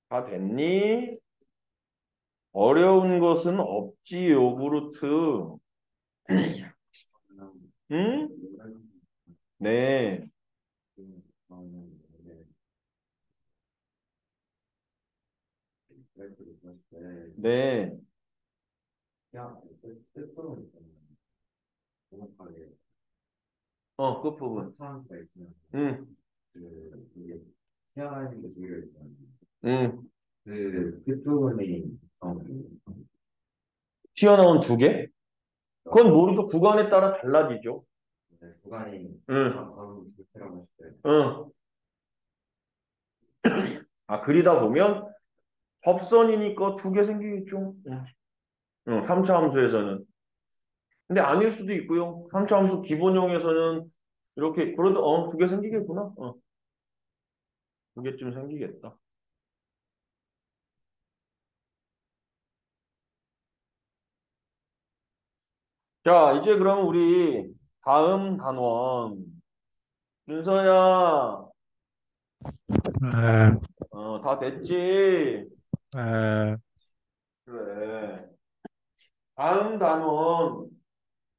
다 됐니? 어려운 것은 없지 요구르트. 응? 네. 네. 끝부분. 차함수가 있으면 응. 이게 태어나는 게 두 개가 있잖아요. 응. 끝부분이 튀어나온 두 개? 그건 모르도 구간에 따라 달라지죠. 구간이 응. 바로 좋다라고 했을 때 응. 아, 그리다 보면 접선이니까 두 개 생기겠죠. 응. 응, 3차 함수에서는. 근데 아닐 수도 있고요. 3차 함수 기본형에서는 이렇게 그래도 두 개 생기겠구나. 두 개쯤 생기겠다. 자, 이제 그럼 우리 다음 단원. 준서야, 에, 다 됐지? 에, 그래. 다음 단원,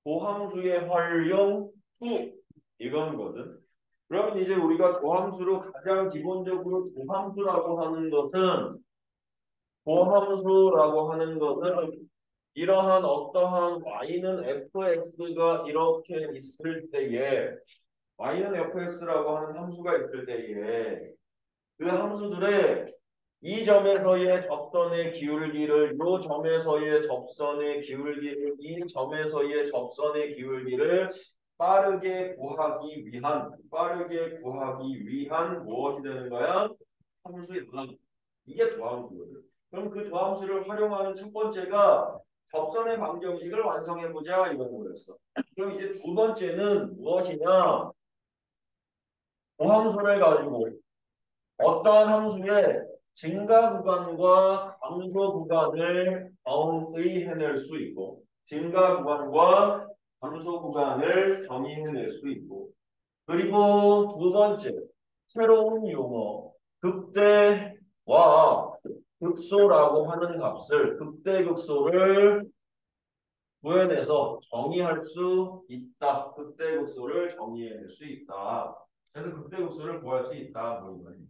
고함수의 활용 후. 이건 거든. 그러면 이제 우리가 도함수로 가장 기본적으로 도함수라고 하는 것은 이러한 어떠한 y는 fx가 이렇게 있을 때에 y는 fx라고 하는 함수가 있을 때에 그 함수들의 이 점에서의 접선의 기울기를 이 점에서의 접선의 기울기를 이 점에서의 접선의 기울기를 빠르게 구하기 위한 무엇이 되는 거야? 함수이다. 이게 도함수거든. 그럼 그 도함수를 활용하는 첫 번째가 접선의 방정식을 완성해 보자 이런 거였어. 그럼 이제 두 번째는 무엇이냐? 도함수를 가지고 어떠한 함수의 증가 구간과 감소 구간을 정의해낼 수 있고 증가 구간과 감소 구간을 정의해낼 수 있고 그리고 두 번째 새로운 용어 극대와 극소라고 하는 값을 극대극소를 구현해서 정의할 수 있다. 극대극소를 정의해낼 수 있다. 그래서 극대극소를 구할 수 있다. 뭐 이거예요.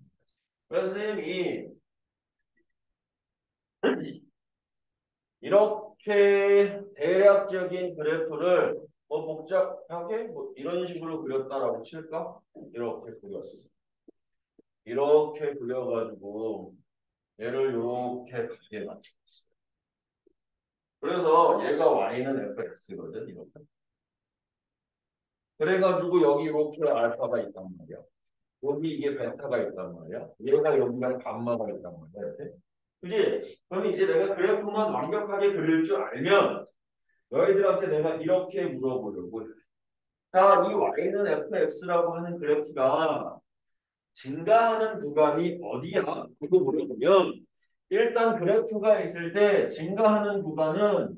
그래서 선생님이 이렇게 대략적인 그래프를 뭐 복잡하게 뭐 이런 식으로 그렸다라고 칠까? 이렇게 그렸어. 이렇게 그려가지고 얘를 이렇게 가게 만들었어. 그래서 얘가 y는 fx거든. 이렇게. 그래가지고 여기 이렇게 알파가 있단 말이야. 여기 이게 베타가 있단 말이야. 얘가 여기가 감마가 있단 말이야. 이렇게. 그지? 그러면 이제 내가 그래프만 완벽하게 그릴 줄 알면 너희들한테 내가 이렇게 물어보려고 해. 자, 이 y는 fx라고 하는 그래프가 증가하는 구간이 어디야? 이거 물어보면 일단 그래프가 있을 때 증가하는 구간은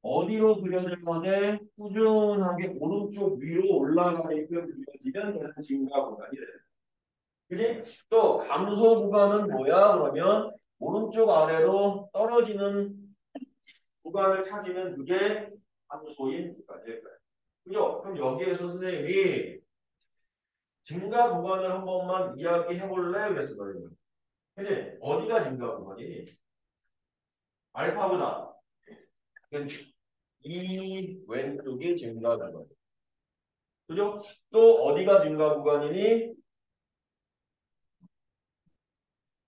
어디로 그려질 건데 꾸준하게 오른쪽 위로 올라가게끔 그려지면 되는 증가 구간이 돼. 그지? 또 감소 구간은 뭐야? 그러면 오른쪽 아래로 떨어지는 구간을 찾으면 그게 감소인 구간일 거야. 그죠? 그럼 여기에서 선생님이 증가 구간을 한 번만 이야기해 볼래? 그랬어, 너희는. 그지? 어디가 증가 구간이니? 알파보다 이 왼쪽이 증가 구간. 그죠? 또 어디가 증가 구간이니?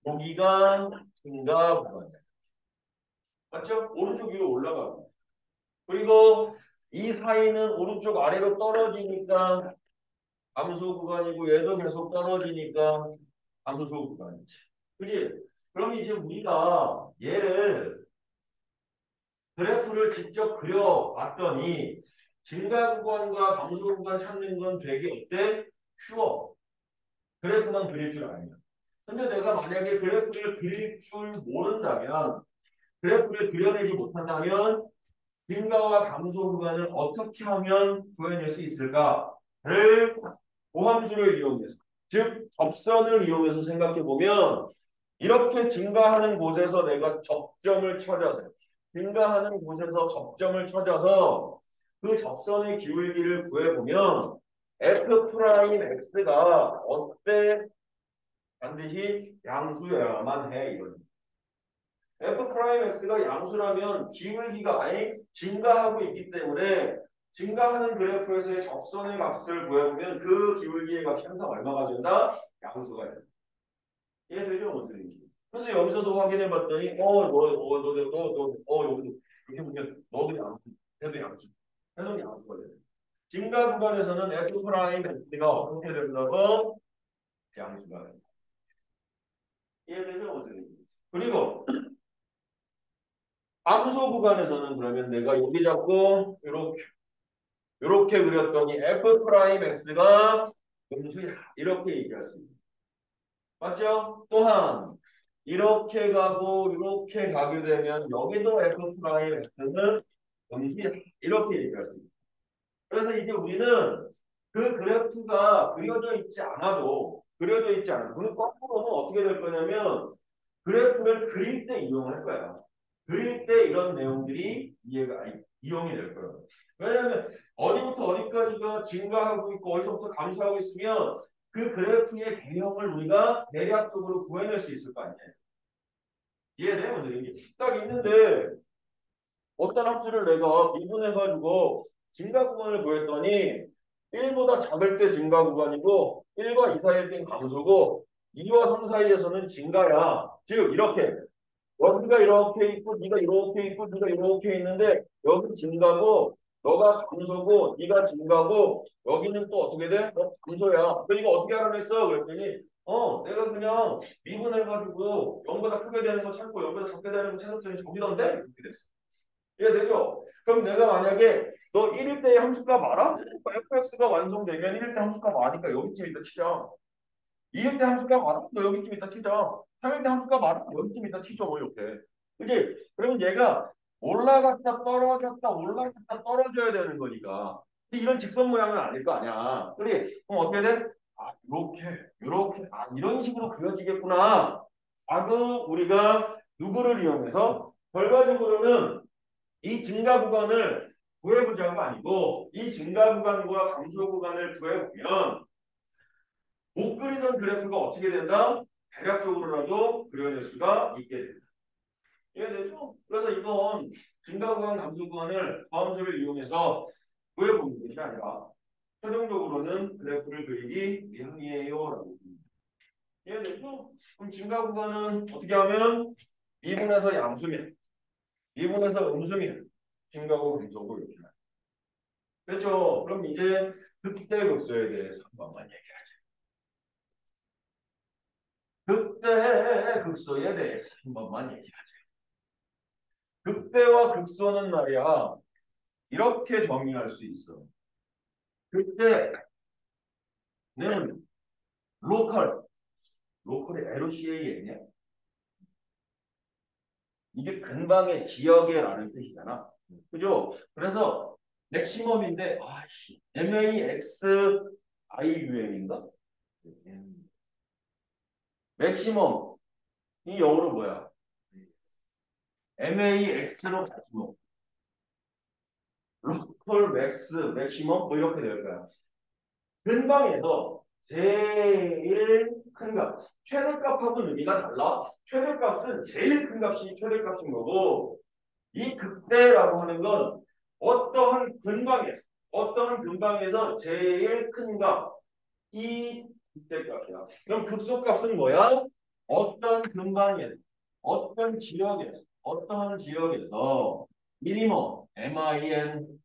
여기가 증가 구간이야. 맞죠? 오른쪽 위로 올라가. 그리고 이 사이는 오른쪽 아래로 떨어지니까 감소 구간이고 얘도 계속 떨어지니까 감소 구간이지. 그지? 그럼 이제 우리가 얘를 그래프를 직접 그려봤더니 증가 구간과 감소 구간 찾는 건 되게 어때? 쉬워. 그래프만 그릴 줄 알면. 근데 내가 만약에 그래프를 그릴 줄 모른다면 그래프를 그려내지 못한다면 증가와 감소 구간을 어떻게 하면 구해낼 수 있을까를 고함수를 이용해서 즉 접선을 이용해서 생각해 보면 이렇게 증가하는 곳에서 내가 접점을 찾아서 증가하는 곳에서 접점을 찾아서 그 접선의 기울기를 구해보면 f 프라임 x가 어때 반드시 양수여야만 해 이런. f 프라임 x가 양수라면 기울기가 아니 증가하고 있기 때문에 증가하는 그래프에서의 접선의 값을 구해보면 그 기울기의 값이 항상 얼마가 된다? 양수가 된다. 이해되죠? 무슨 얘기인지. 그래서 여기서도 확인해 봤더니 여기 이렇게 보면 너도 양수, 걔도 양수, 걔도 양수가 돼. 증가 구간에서는 f 프라임 x가 어떻게 된다고? 양수가 된다. 이해되죠? 무슨 얘기인지. 그리고 함수 구간에서는 그러면 내가 여기 잡고 이렇게 그렸더니 f 프라임 x가 음수야 이렇게 얘기할 수 있는. 맞죠? 또한 이렇게 가고 이렇게 가게 되면 여기도 f 프라임 x는 음수야 이렇게 얘기할 수 있는. 그래서 이제 우리는 그 그래프가 그려져 있지 않아도 그 거꾸로는 어떻게 될 거냐면 그래프를 그릴 때 이용할 거야. 그릴 때 이런 내용들이 이용이 될 거예요. 왜냐하면 어디부터 어디까지가 증가하고 있고 어디서부터 감소하고 있으면 그 그래프의 개형을 우리가 대략적으로 구해낼 수 있을 거 아니에요. 이해돼요? 선생님? 딱 있는데 어떤 함수를 내가 미분해가지고 증가 구간을 구했더니 1보다 작을 때 증가 구간이고 1과 2 사이일 땐 감소고 2와 3 사이에서는 증가야. 즉 이렇게 여기가 이렇게 있고 네가 이렇게 있고 네가 이렇게 있는데 여기 증가고 너가 감소고 네가 증가고 여기는 또 어떻게 돼? 너 감소야. 그러니까 어떻게 알아냈어? 그랬더니 내가 그냥 미분해가지고 0보다 크게 되는 거 찾고 0보다 작게 되는 거 찾았더니 저기던데? 이렇게 됐어. 이해되죠? 그럼 내가 만약에 너 1일 때의 함수값 알아? fx가 완성되면 1일 때 함수값 아니까 여기쯤 있다 치자. 2일 때 함수값 알아? 너 여기쯤 있다 치자. 3일 때 함수값 알아? 여기쯤 있다 치죠. 뭐 이렇게. 그지? 그러면 얘가 올라갔다 떨어졌다 올라갔다 떨어져야 되는 거니까. 근데 이런 직선 모양은 아닐 거 아니야. 그래. 그럼 어떻게 돼? 아, 이렇게, 이런 식으로 그려지겠구나. 하고 우리가 누구를 이용해서 결과적으로는 이 증가 구간을 구해보자가 아니고 이 증가 구간과 감소 구간을 구해보면 못 그리던 그래프가 어떻게 된다? 대략적으로라도 그려낼 수가 있게 된다. 이해되죠? 그래서 이건 증가 구간, 감소 구간을 함수를 이용해서 구해보는 것이 아니라 최종적으로는 그래프를 그리기 위함이에요라고. 이해되죠? 그럼 증가 구간은 어떻게 하면 미분에서 양수면, 미분에서 음수면, 증가고 감소고 이렇게. 그렇죠? 그럼 이제 극대 극소에 대해서 한 번만 얘기하죠. 극대 극소에 대해서 한 번만 얘기하죠. 극대와 극소는 말이야 이렇게 정의할 수 있어. 극대는 로컬이 LOCA냐? 이게 근방의 지역에라는 뜻이잖아. 그죠? 그래서 맥시멈인데 MAXIUM인가? 맥시멈 이 영어로 뭐야? MAX로 맥시멈, 로컬 맥스, 맥시멈 뭐 이렇게 될 거야. 근방에서 제일 큰 값, 최대값하고는 의미가 달라. 최대값은 제일 큰 값이 최대값인 거고 이 극대라고 하는 건 어떠한 근방에서 제일 큰 값, 이 극대값이야. 그럼 극소값은 뭐야? 어떤 근방에서, 어떠한 지역에서 미니멈, MIN,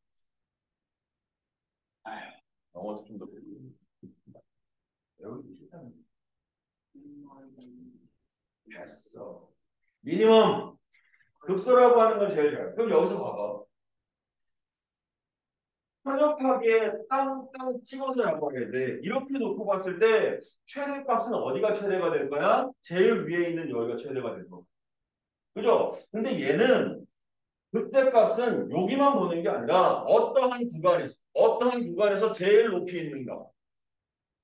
아휴, 영어 좀더 여기 일단 됐어. 미니멈 극소라고 하는 건 제일 잘. 그럼 여기서 봐봐. 편협하게 땅땅 찍어서 양보해야 돼. 이렇게 놓고 봤을 때 최대값은 어디가 최대가 될 거야? 제일 위에 있는 여기가 최대가 될 거야. 그죠? 근데 얘는 극대값은 여기만 보는 게 아니라 어떠한 구간에서 제일 높이 있는가,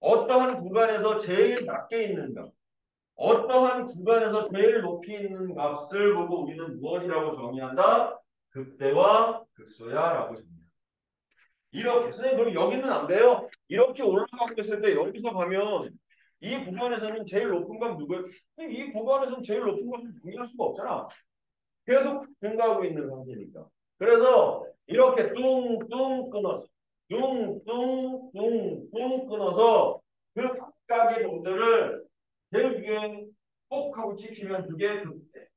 어떠한 구간에서 제일 낮게 있는가, 어떠한 구간에서 제일 높이 있는 값을 보고 우리는 무엇이라고 정의한다? 극대와 극소야라고 정의한다. 이렇게 선생님 그럼 여기는 안 돼요? 이렇게 올라가고 있을 때 여기서 가면 이 구간에서는 제일 높은 건 누구예요? 이 구간에서는 제일 높은 건 정의할 수가 없잖아. 계속 증가하고 있는 상태니까. 그래서 이렇게 뚱뚱 끊어서 뚱뚱 끊어서 그 각각의 점들을 제일 위에 꼭 하고 찍히면 그게 극대.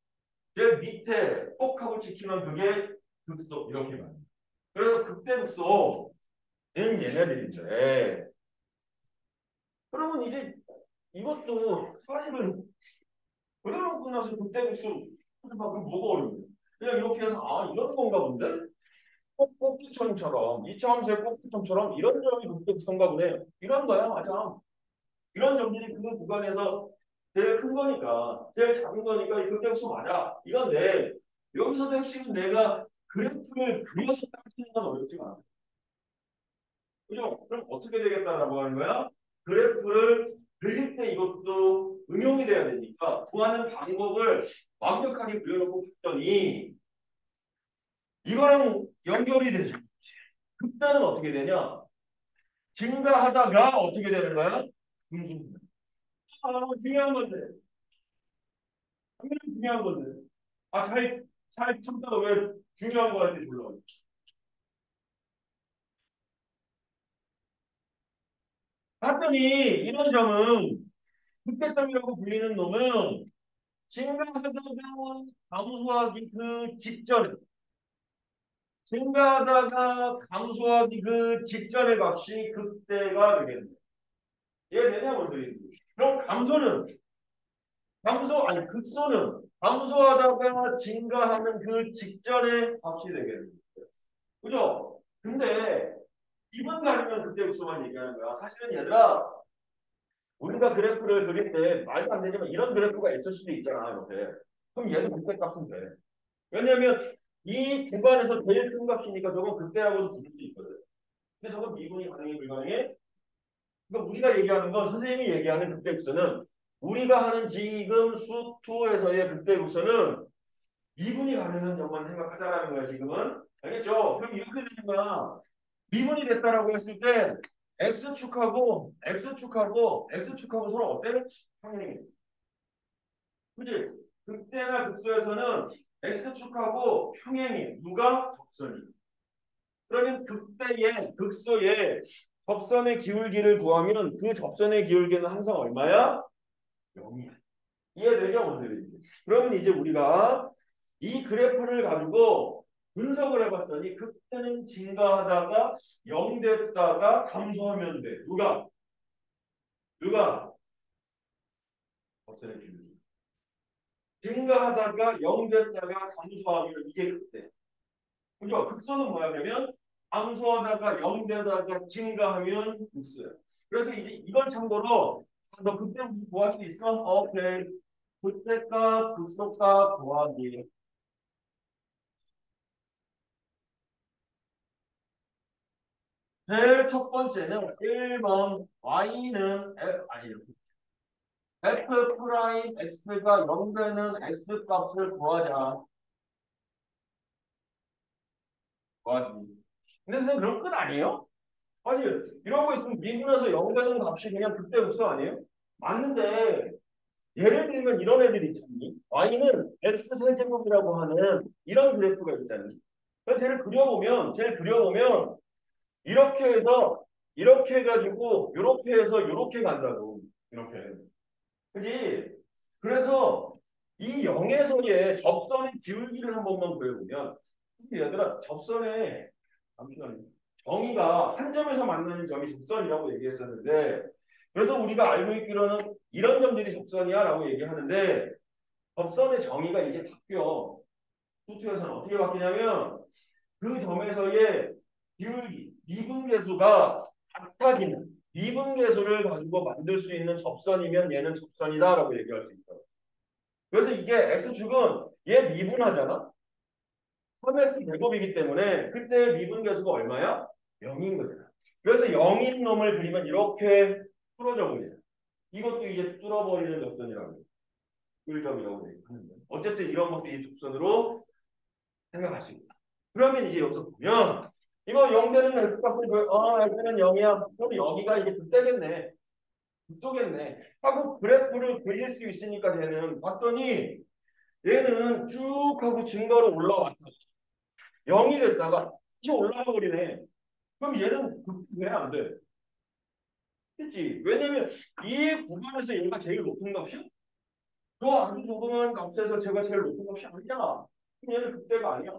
제일 밑에 꼭 하고 찍히면 그게 극소. 이렇게 말해요. 그래서 극대 극소는 얘네들인데 그러면 이제 이것도 사실은 그려놓고 나서 극대 극소 그럼 뭐가 어려워요? 그냥 이렇게 해서 이런 건가 본데? 꼭지점처럼 2차 함수의 꼭지점처럼 이런 점이 극대극소인가 보네. 이런 거야 맞아. 이런 점들이 그 구간에서 제일 큰 거니까 제일 작은 거니까 이 극대극소 맞아. 이건데 여기서도 핵심은 내가 그래프를 그려서 따지는 건 어렵지가 않아. 그죠? 그럼 어떻게 되겠다라고 하는 거야? 그래프를 그릴 때 이것도 응용이 돼야 되니까 구하는 방법을 완벽하게 그려놓고 봤더니 이거랑 연결이 되죠. 극단은 어떻게 되냐? 증가하다가 어떻게 되는 거야? 아, 중요한 건데. 당연히 중요한 건데. 아, 잘 참다가 왜 중요한 거 같아, 몰라. 봤더니 이런 점은 극대점이라고 불리는 놈은 증가하다가 감소하기 그 직전에 증가하다가 감소하기 그 직전의 값이 극대가 되겠네. 이해되냐, 뭔 소리인지. 그럼 아니, 극소는 감소하다가 증가하는 그 직전의 값이 되겠네. 그죠? 근데 이분 가르면 그때 극소만 얘기하는 거야. 사실은 얘들아, 우리가 그래프를 그릴 때 말도 안 되지만 이런 그래프가 있을 수도 있잖아, 이렇게. 그럼 얘도 극대 값은 돼. 왜냐면 이 구간에서 제일 큰 값이니까 저건 극대라고도 부를 수 있거든. 근데 저건 미분이 가능해, 불가능해? 그러니까 우리가 얘기하는 건 선생님이 얘기하는 극대극소는 우리가 하는 지금 수2에서의 극대극소는 미분이 가능한 점만 생각하자라는 거야, 지금은. 알겠죠? 그럼 이렇게 되니까 미분이 됐다라고 했을 때 X축하고 서로 어때? 평행이. 그지? 극대나 극소에서는 X축하고 평행이. 누가? 접선이. 그러면 극대의 극소의 접선의 기울기를 구하면 그 접선의 기울기는 항상 얼마야? 0이야. 이해되죠, 오늘? 그러면 이제 우리가 이 그래프를 가지고 분석을 해봤더니 극대는 증가하다가 0 됐다가 감소하면 돼. 누가? 접선의 기울기. 증가하다가 0 됐다가 감소하면 이게 극대. 그죠? 극소는 뭐야? 그러면 감소하다가 0 되다가 증가하면 극소야. 그래서 이제 이걸 참고로 너 그때 구할 수 있어? 오케이. 그때값, 극소값 구하기. 제일 첫 번째는 1번 y는 아니 f 프라임 x가 0 되는 x 값을 구하기. 근데 선생님 그럼 끝 아니에요? 아니 이런 거 있으면 미분에서 0 되는 값이 그냥 극대 극소 아니에요? 맞는데 예를 들면 이런 애들이 있잖니. y는 x 세제곱이라고 하는 이런 그래프가 있잖니. 그래서 제일 그려보면 이렇게 해서 이렇게 해가지고 이렇게 해서 이렇게 간다고. 이렇게. 그지? 그래서 이 0에서의 접선의 기울기를 한 번만 구해보면 얘들아 접선의 잠시만요. 정의가 한 점에서 만나는 점이 접선이라고 얘기했었는데 그래서 우리가 알고 있기로는 이런 점들이 접선이야 라고 얘기하는데 접선의 정의가 이제 바뀌어. 수투에서는 어떻게 바뀌냐면 그 점에서의 기울기, 미분계수가 같아지는 미분계수를 가지고 만들 수 있는 접선이면 얘는 접선이다라고 얘기할 수 있어요. 그래서 이게 x축은 얘 미분하잖아. 3x 제곱이기 때문에 그때 미분계수가 얼마야? 0인 거잖아. 그래서 0인 놈을 그리면 이렇게 풀어져 버려요. 이것도 이제 뚫어버리는 접선이라고 해요. 꿀점이라고 얘기하는데 어쨌든 이런 것도 이 접선으로 생각할 수 있다. 그러면 이제 여기서 보면 이거 0 되는 x값을 x는 0이야. 그럼 여기가 이제 그때겠네. 그쪽겠네. 하고 그래프를 그릴 수 있으니까 쟤는 봤더니 얘는 쭉 하고 증가로 올라왔다. 0이 됐다가 이제 올라가 버리네. 그럼 얘는 왜 안 돼? 그치? 왜냐면 이 구간에서 얘가 제일 높은 값이야? 저 아주 조그만 값에서 제가 제일 높은 값이 아니잖아. 그럼 얘는 그때가 아니야.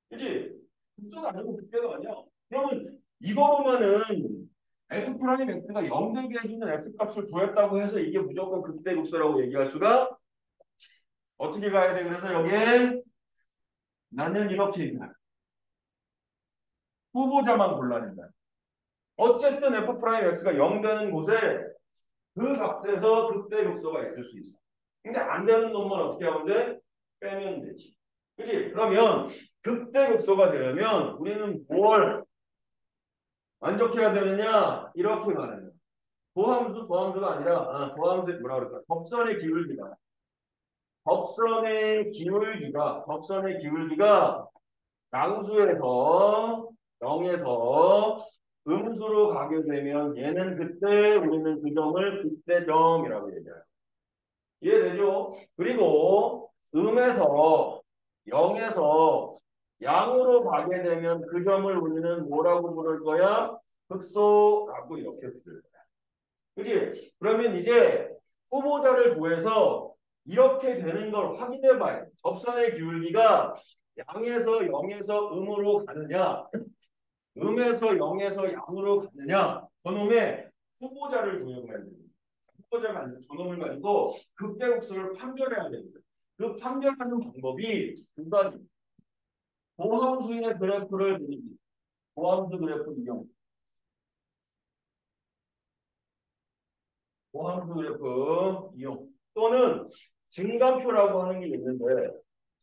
그치? 극소가 아니고 극대가 아니야. 그러면 이거로만은 f 프라임 x가 0 되게 해주는 x 값을 구했다고 해서 이게 무조건 극대 극소라고 얘기할 수가 어떻게 가야 돼? 그래서 여기에 나는 이렇게 얘기해. 후보자만 골라낸다. 어쨌든 f 프라임 x가 0 되는 곳에 그 값에서 극대 극소가 있을 수 있어. 근데 안 되는 놈만 어떻게 하면 돼? 빼면 되지. 그치? 그러면 극대 극소가 되려면 우리는 뭘 만족해야 되느냐? 이렇게 말하는 도함수가 아니라 도함수 뭐라 그럴까? 법선의 기울기가 양수에서 0에서 음수로 가게 되면 얘는 그때 우리는 그 점을 그때점이라고 얘기해요. 이해되죠? 그리고 음에서 0에서 양으로 가게 되면 그 점을 우리는 뭐라고 부를 거야? 극소라고 이렇게 부를 거야. 그지? 그러면 이제 후보자를 구해서 이렇게 되는 걸 확인해 봐요. 접선의 기울기가 양에서 0에서 음으로 가느냐, 음에서 0에서 양으로 가느냐, 저놈의 후보자를 구해보면 됩니다. 후보자가 아니라 저놈을 가지고 극대국수를 판별해야 됩니다. 그 판별하는 방법이 두 가지. 보함수의 그래프를 그리기. 보함수 그래프 이용. 보함수 그래프 이용. 또는 증감표라고 하는 게 있는데,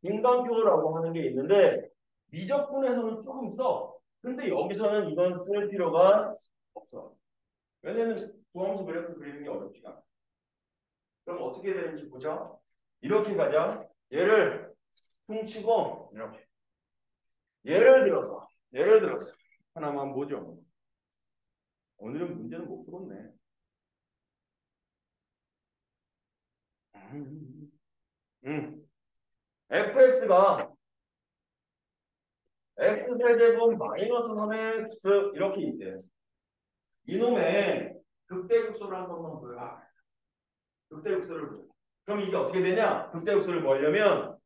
증감표라고 하는 게 있는데, 미적분에서는 조금 써. 근데 여기서는 이건 쓸 필요가 없어. 왜냐면 보함수 그래프 그리는 게 어렵지가 않아. 그럼 어떻게 되는지 보자. 이렇게 가자. 얘를 퉁치고 이렇게. 예를 들어서 하나만 보죠. 오늘은 문제는 못 풀었네. fx가 x세제곱 마이너스 3x 이렇게 있대. 이놈의 극대극소를 한 번만 보여라. 극대극소를 보여. 그럼 이게 어떻게 되냐? 극대극소를 보려면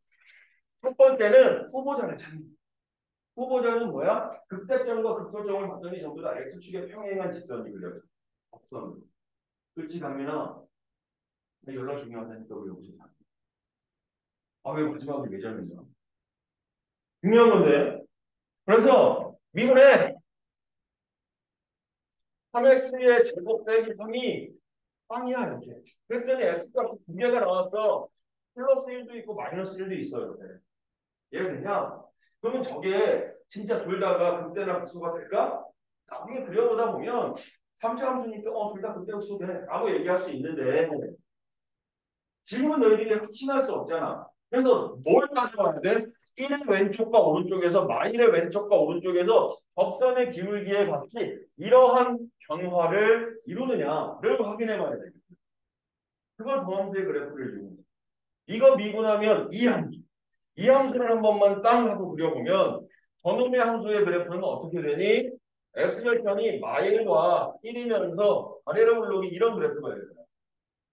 첫 번째는 후보자를 찾는 거야. 후보자는 뭐야? 극대점과 극소점을 봤더니 전부 다 x축에 평행한 직선이 그려져. 없선. 그렇지, 강민아? 연락 중요하다니까 왜 여기서 자? 왜 마지막에 왜 자면서? 중요한 건데. 그래서 미분에 3x의 제곱 빼기 3이 빵이야 이렇게. 그랬더니 x값 두 개가 나왔어. 플러스 1도 있고 마이너스 1도 있어요. 이렇게. 이해되냐? 그러면 저게 진짜 둘 다가 극대나 극소가 될까? 나중에 그려보다 보면 3차 함수니까 둘 다 극대 극소 돼 라고 얘기할 수 있는데 지금은 너희들이 확신할 수 없잖아. 그래서 뭘 따져봐야 돼? 1의 왼쪽과 오른쪽에서 마일의 왼쪽과 오른쪽에서 접선의 기울기의 값이 이러한 변화를 이루느냐를 확인해 봐야 돼. 그걸 도함수의 그래프를 이용해. 이거 미분하면 이 함수를 한 번만 땅 하고 그려보면 저놈의 함수의 그래프는 어떻게 되니? x절편이 마일과 1이면서 아래로 물러기 이런 그래프가 돼요.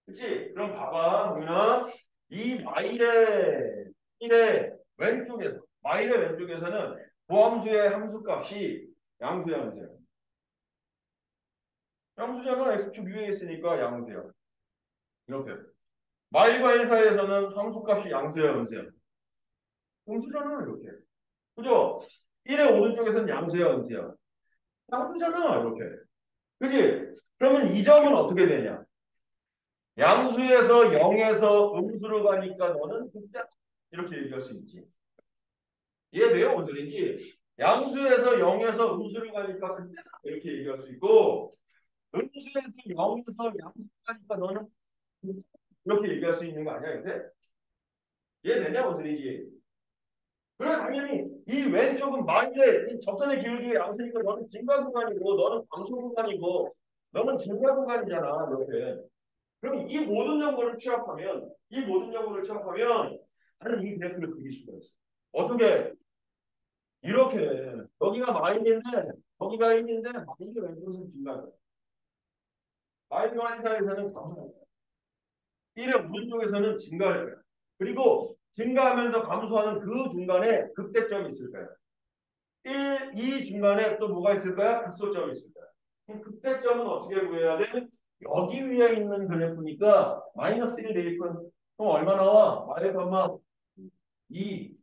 그치? 그럼 봐봐, 동민아. 이 마일의 1의 마일의 왼쪽에서는 보함수의 함수값이 양수야, 양수야. 양수잖아. x축 위에 있으니까 양수야. 이렇게. 마일과 1 사이에서는 함수값이 양수야, 양수야. 음수잖아, 이렇게. 그죠? 1의 오른쪽에서는 양수야, 양수야. 양수잖아, 이렇게. 그지? 그러면 이 점은 어떻게 되냐? 양수에서 0에서 음수로 가니까 너는 진짜 이렇게 얘기할 수 있지. 이해돼요? 뭔 소리인지. 양수에서 0에서 음수로 가니까 그때 이렇게 얘기할 수 있고 음수에서 0에서 양수 가니까 너는 이렇게 얘기할 수 있는 거 아니야? 근데 이해되냐? 뭔 소리인지. 그래 당연히 이 왼쪽은 마일의 이 접선의 기울기가 양수니까 너는 증가 구간이고 너는 감소 구간이고 너는 증가 구간이잖아. 이렇게. 그럼 이 모든 연구를 취합하면 나는 이 그래프를 그릴 수가 있어. 어떻게? 이렇게 여기가 마일인데 여기가 1인데 마일이 왼쪽에서는 증가해요. 마일과 1 사이에서는 감소할 거야. 1의 오른쪽에서는 증가할 거야. 그리고 증가하면서 감소하는 그 중간에 극대점이 있을 거야. 2 중간에 또 뭐가 있을 거야? 극소점이 있을 거야. 그럼 극대점은 어떻게 구해야 돼? 여기 위에 있는 그래프니까 마이너스 1 대입은 그럼 얼마 나와? 마이너스 얼마? 2.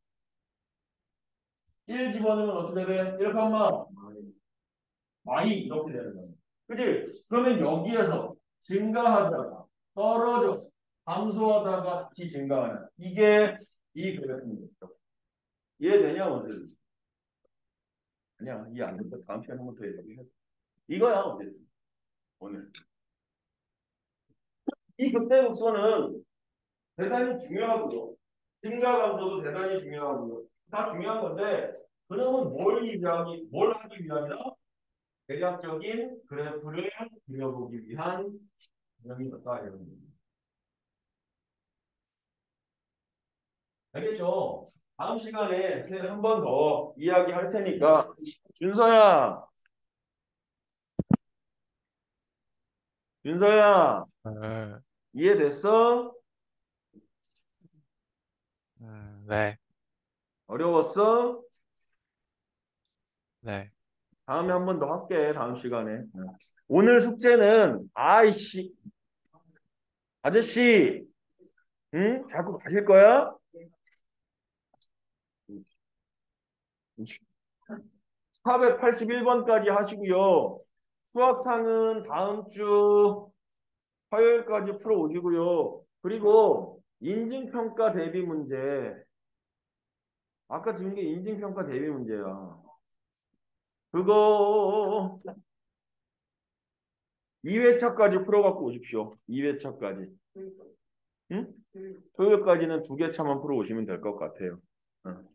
1 집어넣으면 어떻게 돼? 1, 마이 이렇게 되는 거야. 그치? 그러면 여기에서 증가하다가 떨어져서 감소하다가 다시 증가하는 이게 이 그래프입니다. 이해되냐? 원래? 아니야. 이해 안 된다. 다음 시간에 한 번 더 얘기해. 이거야. 어쨌든. 오늘. 이 극대극소는 대단히 중요하고요. 증가 감소도 대단히 중요하고요. 다 중요한 건데 그놈은 뭘 하기 위함이다? 대략적인 그래프를 그려보기 위한 개념이었다 이런 얘기입니다. 알겠죠? 다음 시간에 한 번 더 이야기할 테니까 준서야, 준서야 네. 이해됐어? 네. 어려웠어? 네. 다음에 한 번 더 할게. 다음 시간에. 오늘 숙제는 아이씨 아저씨, 응? 자꾸 가실 거야? 481번까지 하시고요. 수학상은 다음 주 화요일까지 풀어 오시고요. 그리고 인증평가 대비 문제. 아까 드린 게 인증평가 대비 문제야. 그거 2회차까지 풀어갖고 오십시오. 2회차까지. 응? 토요일까지는 2개 차만 풀어 오시면 될 것 같아요. 응.